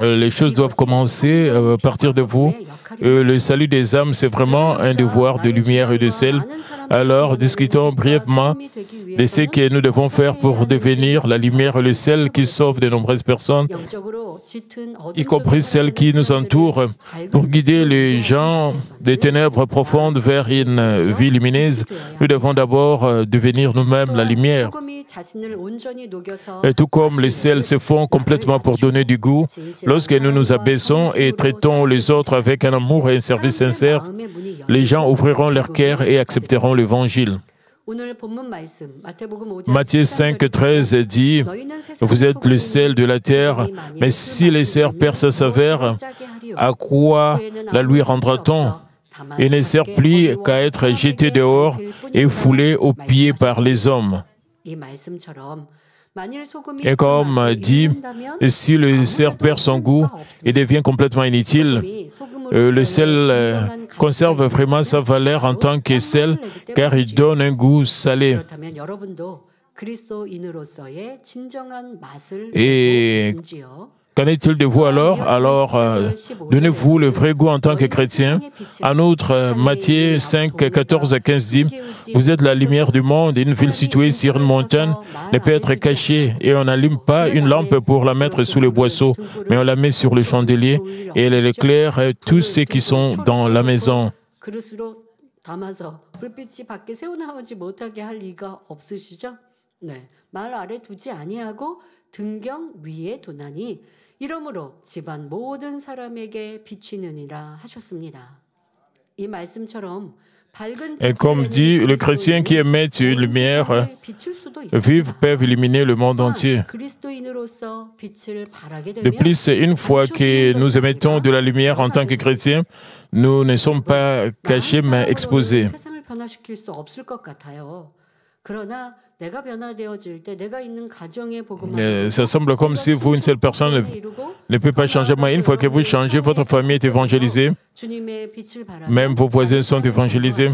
Les choses doivent commencer à partir de vous. Le salut des âmes, c'est vraiment un devoir de lumière et de sel. Alors, discutons brièvement de ce que nous devons faire pour devenir la lumière et le sel qui sauve de nombreuses personnes, y compris celles qui nous entourent, pour guider les gens des ténèbres profondes vers une vie lumineuse. Nous devons d'abord devenir nous-mêmes la lumière. Et tout comme le sel se fond complètement pour donner du goût, lorsque nous nous abaissons et traitons les autres avec un amour et un service sincère, les gens ouvriront leur cœur et accepteront l'Évangile. Matthieu 5, 13 dit « Vous êtes le sel de la terre, mais si les serres perdent sa saveur, à quoi la lui rendra-t-on? Il ne sert plus qu'à être jeté dehors et foulé aux pieds par les hommes. » Et comme dit, si le sel perd son goût et devient complètement inutile, le sel conserve vraiment sa valeur en tant que sel, car il donne un goût salé. Et qu'en est-il de vous alors? Donnez-vous le vrai goût en tant que chrétien. En outre, Matthieu 5, 14 à 15 dit, « Vous êtes la lumière du monde. Une ville située sur une montagne ne peut être cachée, et on n'allume pas une lampe pour la mettre sous le boisseau, mais on la met sur le chandelier, et elle éclaire tous ceux qui sont dans la maison. » Et comme dit, le chrétien qui émet une lumière vive peuvent illuminer le monde entier. De plus, une fois que nous émettons de la lumière en tant que chrétiens, nous ne sommes pas cachés mais exposés. Ça semble comme si vous, une seule personne, ne peut pas changer. Mais une fois que vous changez, votre famille est évangélisée. Même vos voisins sont évangélisés.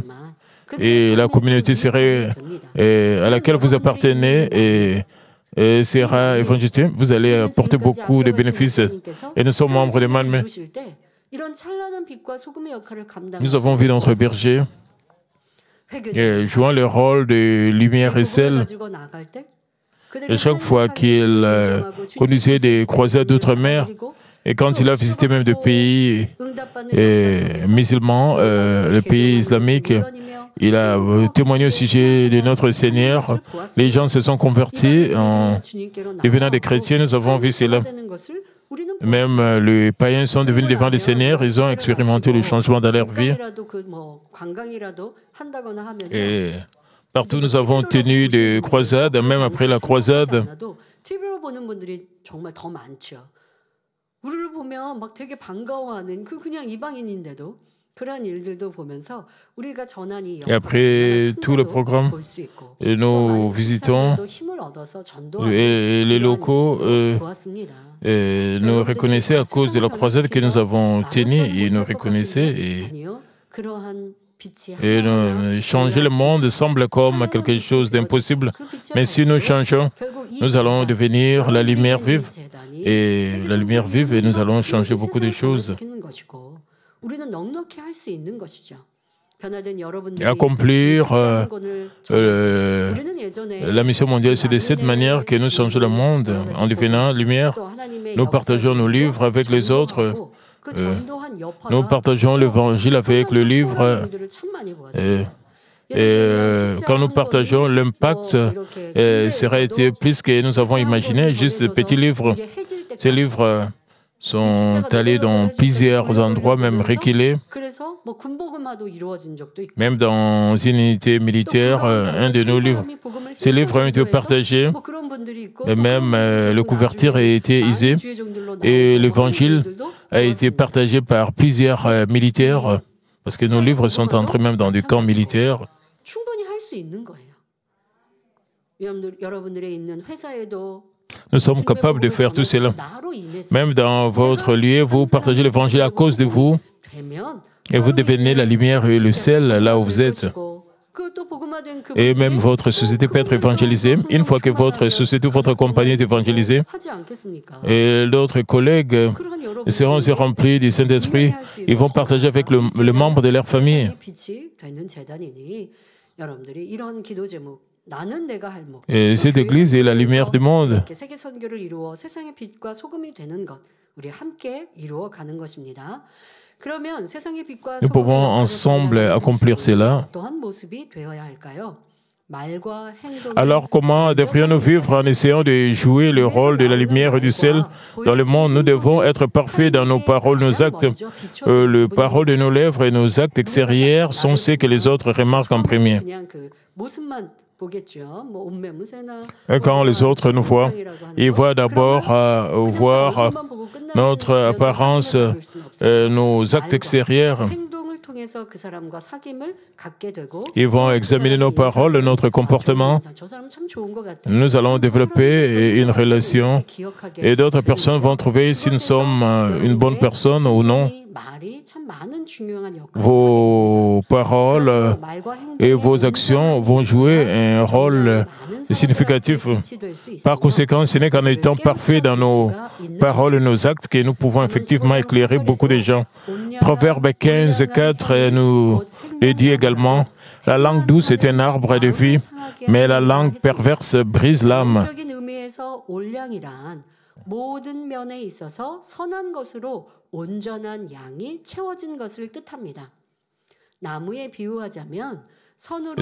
Et la communauté à laquelle vous appartenez et sera évangélisée. Vous allez apporter beaucoup de bénéfices. Et nous sommes membres de Malmö. Nous avons vu notre berger jouant le rôle de lumière et sel. Et chaque fois qu'il conduisait des croisades d'outre-mer, et quand il a visité même des pays musulmans, les pays islamiques, il a témoigné au sujet de notre Seigneur. Les gens se sont convertis en devenant des chrétiens. Nous avons vu cela. Même les païens sont devenus devant le Seigneur. Ils ont expérimenté le changement dans leur vie. Et partout, nous avons tenu des croisades. Même après la croisade, 우리를 보면 막 되게 반가워하는 그냥 이방인인데도 그러한 일들도 보면서 우리가 전환이 et après tout le programme, nous visitons les locaux. Nous reconnaissaient à cause de la croisade que nous avons tenue. Ils nous reconnaissaient et changer le monde semble comme quelque chose d'impossible. Mais si nous changeons, nous allons devenir la lumière vive. Et la lumière vive, et nous allons changer beaucoup de choses. Et accomplir la mission mondiale, c'est de cette manière que nous changeons le monde. En devenant lumière, nous partageons nos livres avec les autres. Nous partageons l'évangile avec le livre. Et quand nous partageons, l'impact sera été plus que nous avons imaginé, juste de petits livres. Ces livres sont allés dans plusieurs endroits, même reculés. Même dans une unité militaire, un de nos livres, ces livres ont été partagés, et même le couverture a été isé, et l'évangile a été partagé par plusieurs militaires, parce que nos livres sont entrés même dans des camps militaires. Nous sommes capables de faire tout cela. Même dans votre lieu, vous partagez l'évangile à cause de vous, et vous devenez la lumière et le sel là où vous êtes. Et même votre société peut être évangélisée. Une fois que votre société ou votre compagnie est évangélisée, et d'autres collègues seront aussi remplis du Saint-Esprit, ils vont partager avec le membre de leur famille. Et cette Église est la lumière du monde. Nous pouvons ensemble accomplir cela. Alors comment devrions-nous vivre en essayant de jouer le rôle de la lumière et du sel dans le monde? Nous devons être parfaits dans nos paroles, nos actes. Les paroles de nos lèvres et nos actes extérieurs sont ceux que les autres remarquent en premier. Et quand les autres nous voient, ils voient d'abord voir notre apparence, nos actes extérieurs. Ils vont examiner nos paroles, notre comportement. Nous allons développer une relation et d'autres personnes vont trouver si nous sommes une bonne personne ou non. Vos paroles et vos actions vont jouer un rôle significatif. Par conséquent, ce n'est qu'en étant parfaits dans nos paroles et nos actes que nous pouvons effectivement éclairer beaucoup de gens. Proverbe 15:4 nous le dit également, « La langue douce est un arbre de vie, mais la langue perverse brise l'âme. » 모든 면에 있어서 선한 것으로 온전한 양이 채워진 것을 뜻합니다. 나무에 비유하자면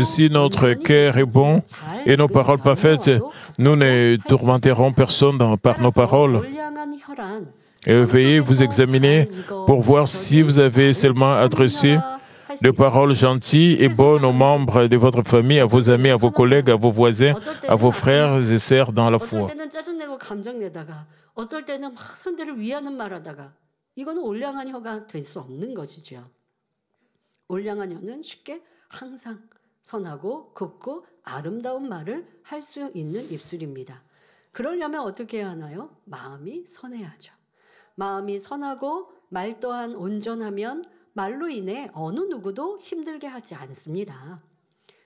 Si notre cœur est bon et nos paroles parfaites, nous ne tourmenterons personne par nos paroles. Et veuillez vous examiner pour voir si vous avez seulement adressé des paroles gentilles et bonnes aux membres de votre famille, à vos amis, à vos collègues, à vos voisins, à vos frères et sœurs dans la foi. 어떨 때는 막 상대를 위하는 말하다가 이거는 올량한 혀가 될 수 없는 것이죠. 올량한 혀는 쉽게 항상 선하고 곱고 아름다운 말을 할 수 있는 입술입니다. 그러려면 어떻게 해야 하나요? 마음이 선해야죠. 마음이 선하고 말 또한 온전하면 말로 인해 어느 누구도 힘들게 하지 않습니다.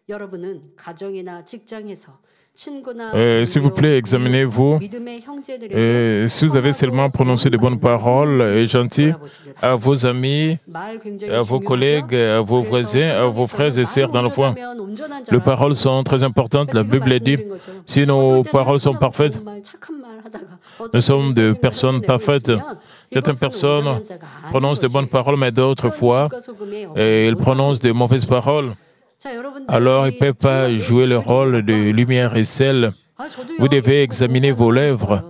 여러분은 가정이나 직장에서 친구나 S'il vous plaît, examinez-vous. 믿음의 형제들에게 Si vous avez seulement prononcé de bonnes paroles et gentilles à vos amis, 말 굉장히 à vos 중요하죠. collègues, à vos voisins, à vos frères et sœurs dans le foi. 말을 온전한 Les 자라. paroles sont très importantes. La 지금 Bible dit, 말씀드린 것처럼 si nos 어떨 때는 paroles sont 하나도 parfaites, 좋은 말, 착한 말 하다가 어떨 nous sommes 때는 de 짜증을 personnes 내고 parfaites. 있으면 Certaines 이것은 personnes 온전한 자가 아닌 prononcent de bonnes 것이에요. paroles, mais d'autres fois, 물과 소금의 ils 어떤 prononcent de mauvaises paroles. 자, 여러분들, Alors, ils ne peuvent pas jouer le rôle de lumière et sel. 아, 저도요, Vous devez 예쁘고 examiner vos lèvres.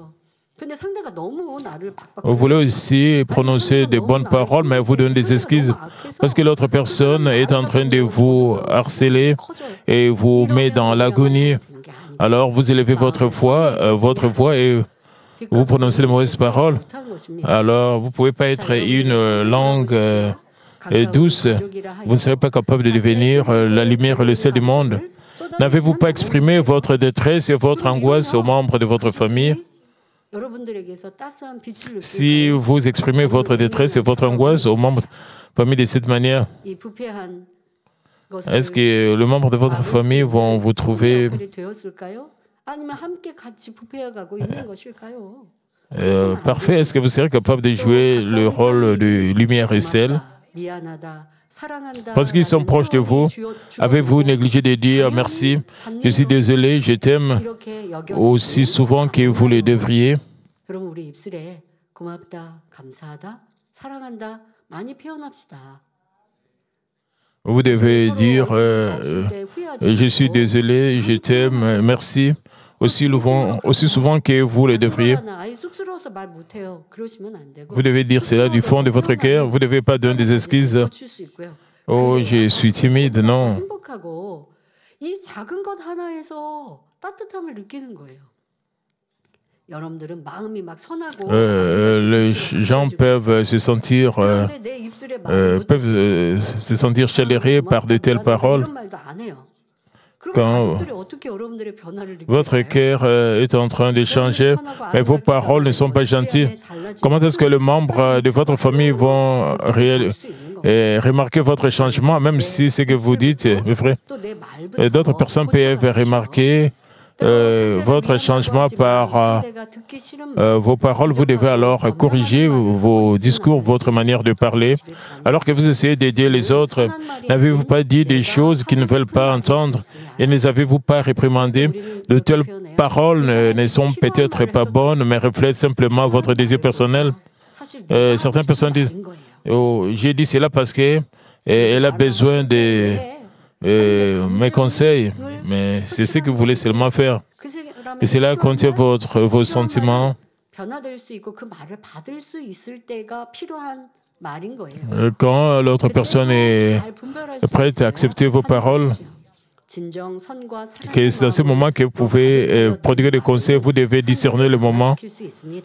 근데 상대가 너무 나를 박박 Vous voulez aussi prononcer de bonnes paroles, mais vous donnez des excuses parce que l'autre personne est en train de vous harceler et vous met dans l'agonie. Alors, vous élevez votre voix et vous prononcez les mauvaises paroles. Alors, vous ne pouvez pas être une langue douce. Vous ne serez pas capable de devenir la lumière et le sel du monde. N'avez-vous pas exprimé votre détresse et votre angoisse aux membres de votre famille? Si vous exprimez votre détresse et votre angoisse aux membres de votre famille de cette manière, est-ce que les membres de votre famille vont vous trouver parfait? Est-ce que vous serez capable de jouer le rôle de lumière et sel? Parce qu'ils sont proches de vous, avez-vous négligé de dire merci, je suis désolé, je t'aime aussi souvent que vous le devriez? 여러분, 우리 입술에 고맙다, 감사하다, 사랑한다 많이 표현합시다. Vous devez dire je suis désolé, je t'aime, merci aussi souvent que vous le devriez. Vous devez dire cela du fond de votre cœur. Vous ne devez pas donner des excuses. Oh, je suis timide, non. 이 작은 것 하나에서 따뜻함을 느끼는 거예요. Les gens peuvent se sentir chaleureux par de telles paroles. Quand votre cœur est en train de changer, mais vos paroles ne sont pas gentilles, comment est-ce que les membres de votre famille vont remarquer votre changement, même si ce que vous dites est vrai? D'autres personnes peuvent remarquer votre changement par vos paroles. Vous devez alors corriger vos discours, votre manière de parler. Alors que vous essayez d'aider les autres, n'avez-vous pas dit des choses qu'ils ne veulent pas entendre et ne les avez-vous pas réprimandées? De telles paroles ne sont peut-être pas bonnes, mais reflètent simplement votre désir personnel. Certaines personnes disent « Oh, j'ai dit cela parce qu'elle a besoin de mes conseils ». Mais c'est ce que vous voulez seulement faire. Et cela contient vos sentiments. Quand l'autre personne est prête à accepter vos paroles, que c'est dans ce moment que vous pouvez prodiguer des conseils, vous devez discerner le moment.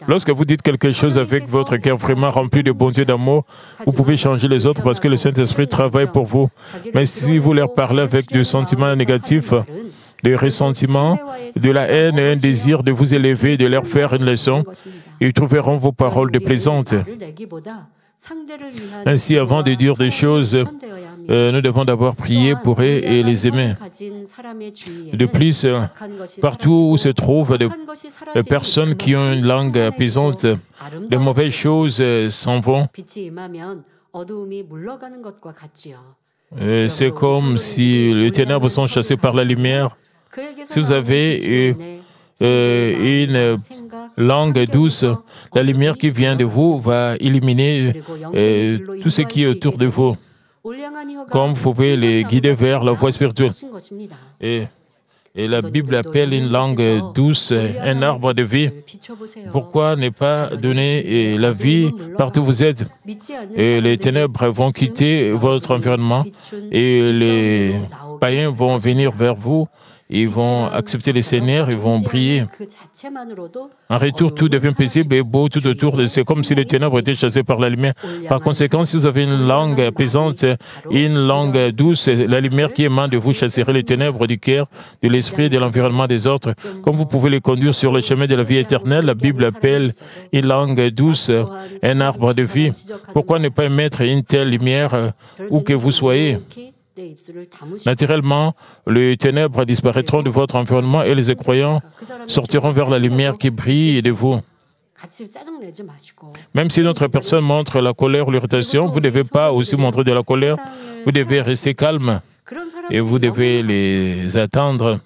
Lorsque vous dites quelque chose avec votre cœur vraiment rempli de bonté et d'amour, vous pouvez changer les autres parce que le Saint-Esprit travaille pour vous. Mais si vous leur parlez avec des sentiments négatifs, des ressentiments, de la haine et un désir de vous élever, de leur faire une leçon, ils trouveront vos paroles déplaisantes. Ainsi, avant de dire des choses, nous devons d'abord prier pour eux et les aimer. De plus, partout où se trouvent des personnes qui ont une langue apaisante, de mauvaises choses s'en vont. C'est comme si les ténèbres sont chassées par la lumière. Si vous avez une langue douce, la lumière qui vient de vous va éliminer tout ce qui est autour de vous. Comme vous pouvez les guider vers la voie spirituelle. Et la Bible appelle une langue douce un arbre de vie. Pourquoi ne pas donner la vie partout où vous êtes? Et les ténèbres vont quitter votre environnement et les païens vont venir vers vous. Ils vont accepter les Seigneurs, ils vont briller. En retour, tout devient paisible et beau tout autour. C'est comme si les ténèbres étaient chassées par la lumière. Par conséquent, si vous avez une langue apaisante, une langue douce, la lumière qui émane de vous chasserait les ténèbres du cœur, de l'esprit et de l'environnement des autres. Comme vous pouvez les conduire sur le chemin de la vie éternelle, la Bible appelle une langue douce un arbre de vie. Pourquoi ne pas émettre une telle lumière où que vous soyez? Naturellement, les ténèbres disparaîtront de votre environnement et les croyants sortiront vers la lumière qui brille de vous. Même si notre personne montre la colère ou l'irritation, vous ne devez pas aussi montrer de la colère. Vous devez rester calme et vous devez les attendre.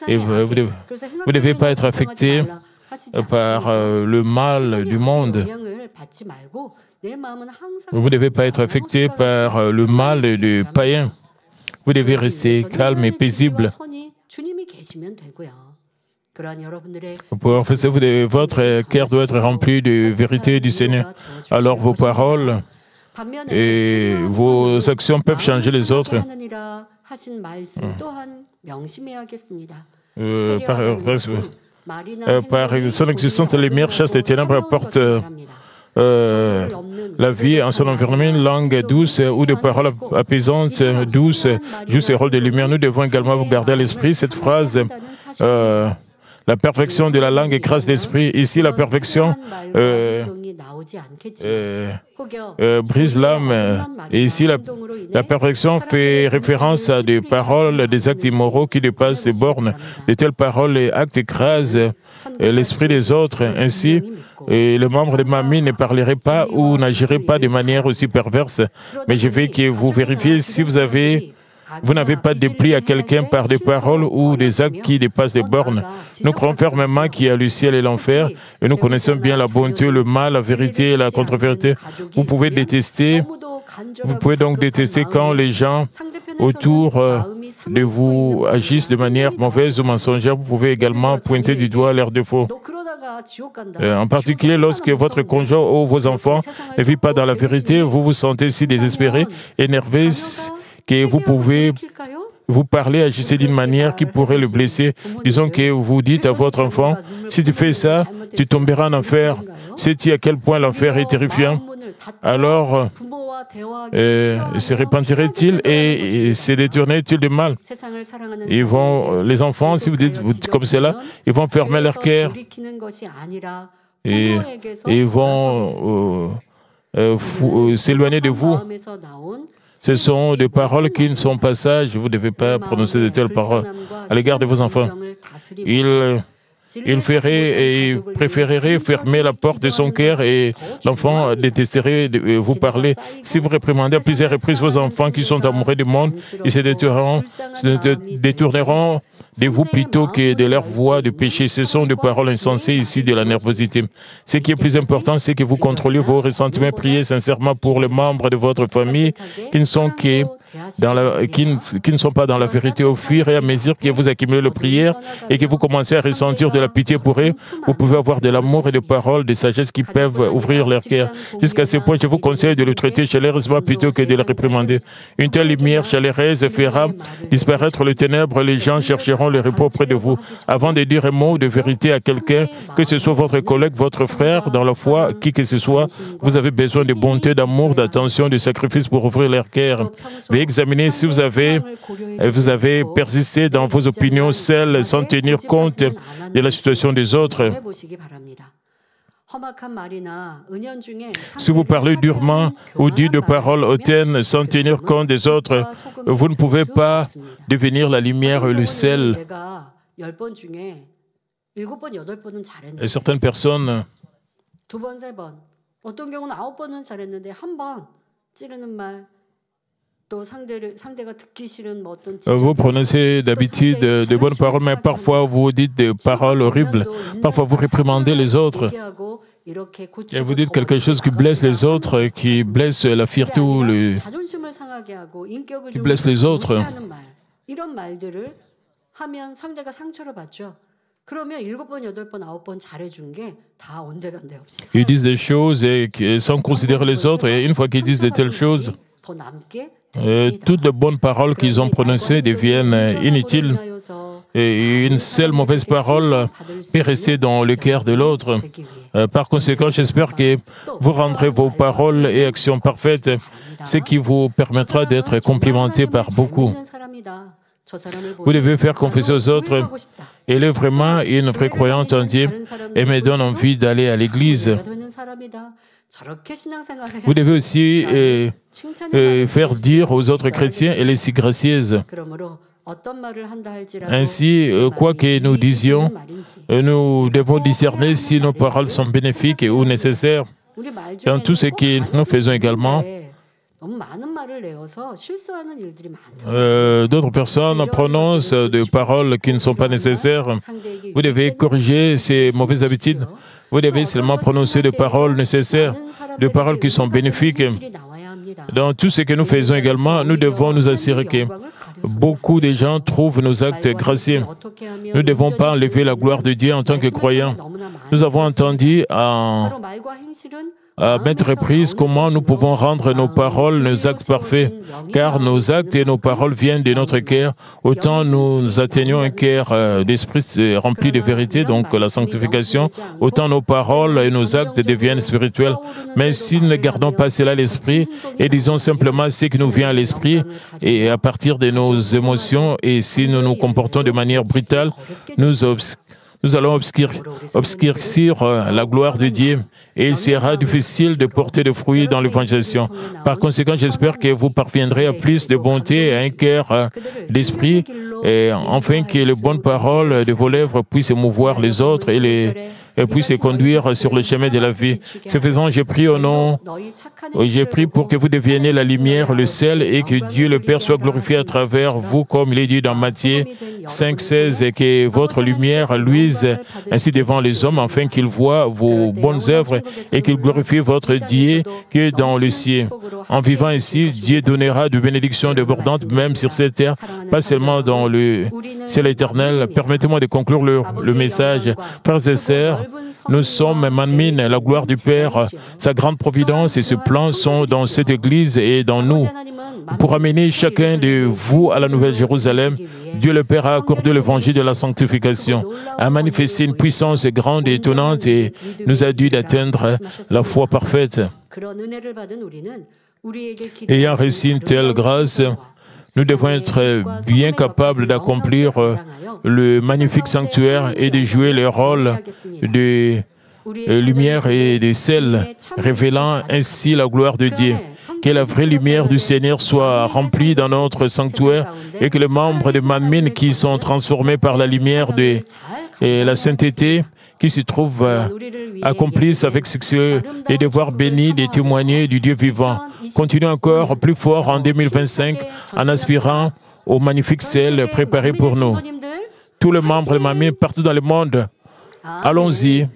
Et vous ne devez pas être affecté par le mal du monde. Vous ne devez pas être affecté par le mal du païen. Vous devez rester calme et paisible. Pour faire ça, votre cœur doit être rempli de vérité du Seigneur. Alors vos paroles et vos actions peuvent changer les autres. Par son existence, la lumière chasse les ténèbres apporte la vie en son environnement, une langue douce ou des paroles apaisantes, douces, joue ce rôle de lumière. Nous devons également garder à l'esprit cette phrase. La perfection de la langue écrase l'esprit. Ici, la perfection brise l'âme. Et ici, la perfection fait référence à des paroles, des actes immoraux qui dépassent les bornes. De telles paroles et actes écrasent l'esprit des autres. Ainsi, le membre de Mamie ne parlerait pas ou n'agirait pas de manière aussi perverse. Mais je veux que vous vérifiez si vous n'avez pas dépli à quelqu'un par des paroles ou des actes qui dépassent les bornes. Nous croyons fermement qu'il y a le ciel et l'enfer et nous connaissons bien la bonté, le mal, la vérité et la contre-vérité. Vous pouvez donc détester quand les gens autour de vous agissent de manière mauvaise ou mensongère. Vous pouvez également pointer du doigt leurs défauts. En particulier, lorsque votre conjoint ou vos enfants ne vivent pas dans la vérité, vous vous sentez si désespéré, énervé, que vous pouvez vous parler, agissez d'une manière qui pourrait le blesser. Disons que vous dites à votre enfant, si tu fais ça, tu tomberas en enfer. Sais-tu à quel point l'enfer est terrifiant? Alors, se repentirait-il et se détournerait-il du mal? Les enfants, si vous dites comme cela, ils vont fermer leur cœur et ils vont s'éloigner de vous. Ce sont des paroles qui ne sont pas sages. Vous ne devez pas prononcer de telles paroles à l'égard de vos enfants. Il ferait et préférerait fermer la porte de son cœur et l'enfant détesterait de vous parler. Si vous réprimandez à plusieurs reprises vos enfants qui sont amoureux du monde, ils se détourneront de vous plutôt que de leur voix de péché. Ce sont des paroles insensées issues de la nervosité. Ce qui est plus important, c'est que vous contrôliez vos ressentiments, priez sincèrement pour les membres de votre famille qui ne sont pas dans la vérité. Au fur et à mesure que vous accumulez les prières et que vous commencez à ressentir de la pitié pour eux, vous pouvez avoir de l'amour et des paroles, de sagesse qui peuvent ouvrir leur cœur. Jusqu'à ce point, je vous conseille de le traiter chaleureusement plutôt que de le réprimander. Une telle lumière chaleureuse fera disparaître les ténèbres. Les gens chercheront le repos près de vous. Avant de dire un mot de vérité à quelqu'un, que ce soit votre collègue, votre frère, dans la foi, qui que ce soit, vous avez besoin de bonté, d'amour, d'attention, de sacrifice pour ouvrir leur cœur. Veuillez examiner si vous avez persisté dans vos opinions seules sans tenir compte de la situation des autres. Si vous parlez durement ou dites de paroles hautaines sans tenir compte des autres, vous ne pouvez pas devenir la lumière et le sel. Et certaines personnes vous prononcez d'habitude de bonnes paroles, mais parfois vous dites des paroles horribles. Parfois vous réprimandez les autres. Et vous dites quelque chose qui blesse les autres, qui blesse la fierté ou qui blesse les autres. Ils disent des choses sans considérer les autres, et une fois qu'ils disent de telles choses, toutes les bonnes paroles qu'ils ont prononcées deviennent inutiles. Et une seule mauvaise parole peut rester dans le cœur de l'autre. Par conséquent, j'espère que vous rendrez vos paroles et actions parfaites, ce qui vous permettra d'être complimenté par beaucoup. Vous devez faire confesser aux autres. Elle est vraiment une vraie croyante en Dieu et me donne envie d'aller à l'église. Vous devez aussi faire dire aux autres chrétiens, elle est si gracieuse. Ainsi, quoi que nous disions, nous devons discerner si nos paroles sont bénéfiques ou nécessaires. Dans tout ce que nous faisons également, d'autres personnes prononcent des paroles qui ne sont pas nécessaires. Vous devez corriger ces mauvaises habitudes. Vous devez seulement prononcer des paroles nécessaires, des paroles qui sont bénéfiques. Dans tout ce que nous faisons également, nous devons nous assurer que beaucoup de gens trouvent nos actes gracieux. Nous ne devons pas enlever la gloire de Dieu en tant que croyants. Nous avons entendu à maintes reprises comment nous pouvons rendre nos paroles, nos actes parfaits, car nos actes et nos paroles viennent de notre cœur. Autant nous atteignons un cœur d'esprit rempli de vérité, donc la sanctification, autant nos paroles et nos actes deviennent spirituels. Mais si nous ne gardons pas cela à l'esprit et disons simplement ce qui nous vient à l'esprit et à partir de nos émotions, et si nous nous comportons de manière brutale, nous allons obscurcir la gloire de Dieu et il sera difficile de porter des fruits dans l'évangélisation. Par conséquent, j'espère que vous parviendrez à plus de bonté et à un cœur d'esprit et enfin que les bonnes paroles de vos lèvres puissent émouvoir les autres et puissent les conduire sur le chemin de la vie. Ce faisant, j'ai pris pour que vous deveniez la lumière, le sel et que Dieu le Père soit glorifié à travers vous, comme il est dit dans Matthieu 5,16, et que votre lumière luise ainsi devant les hommes, afin qu'ils voient vos bonnes œuvres et qu'ils glorifient votre Dieu qui est dans le ciel. En vivant ainsi, Dieu donnera de bénédictions débordantes, même sur cette terre, pas seulement dans le ciel éternel. Permettez-moi de conclure le message. Frères et sœurs, nous sommes Manmin, la gloire du Père. Sa grande providence et ce plan sont dans cette Église et dans nous. Pour amener chacun de vous à la Nouvelle Jérusalem, Dieu le Père a accordé l'évangile de la sanctification, a manifesté une puissance grande et étonnante et nous a dû d'atteindre la foi parfaite. Ayant reçu une telle grâce, nous devons être bien capables d'accomplir le magnifique sanctuaire et de jouer le rôle de lumière et de sel, révélant ainsi la gloire de Dieu. Que la vraie lumière du Seigneur soit remplie dans notre sanctuaire et que les membres de Manmin qui sont transformés par la lumière de la sainteté qui se trouvent accomplissent avec succès les devoirs bénis de témoigner du Dieu vivant. Continuons encore plus fort en 2025 en aspirant au magnifique sel préparé pour nous. Tous les membres de Manmin partout dans le monde, allons-y.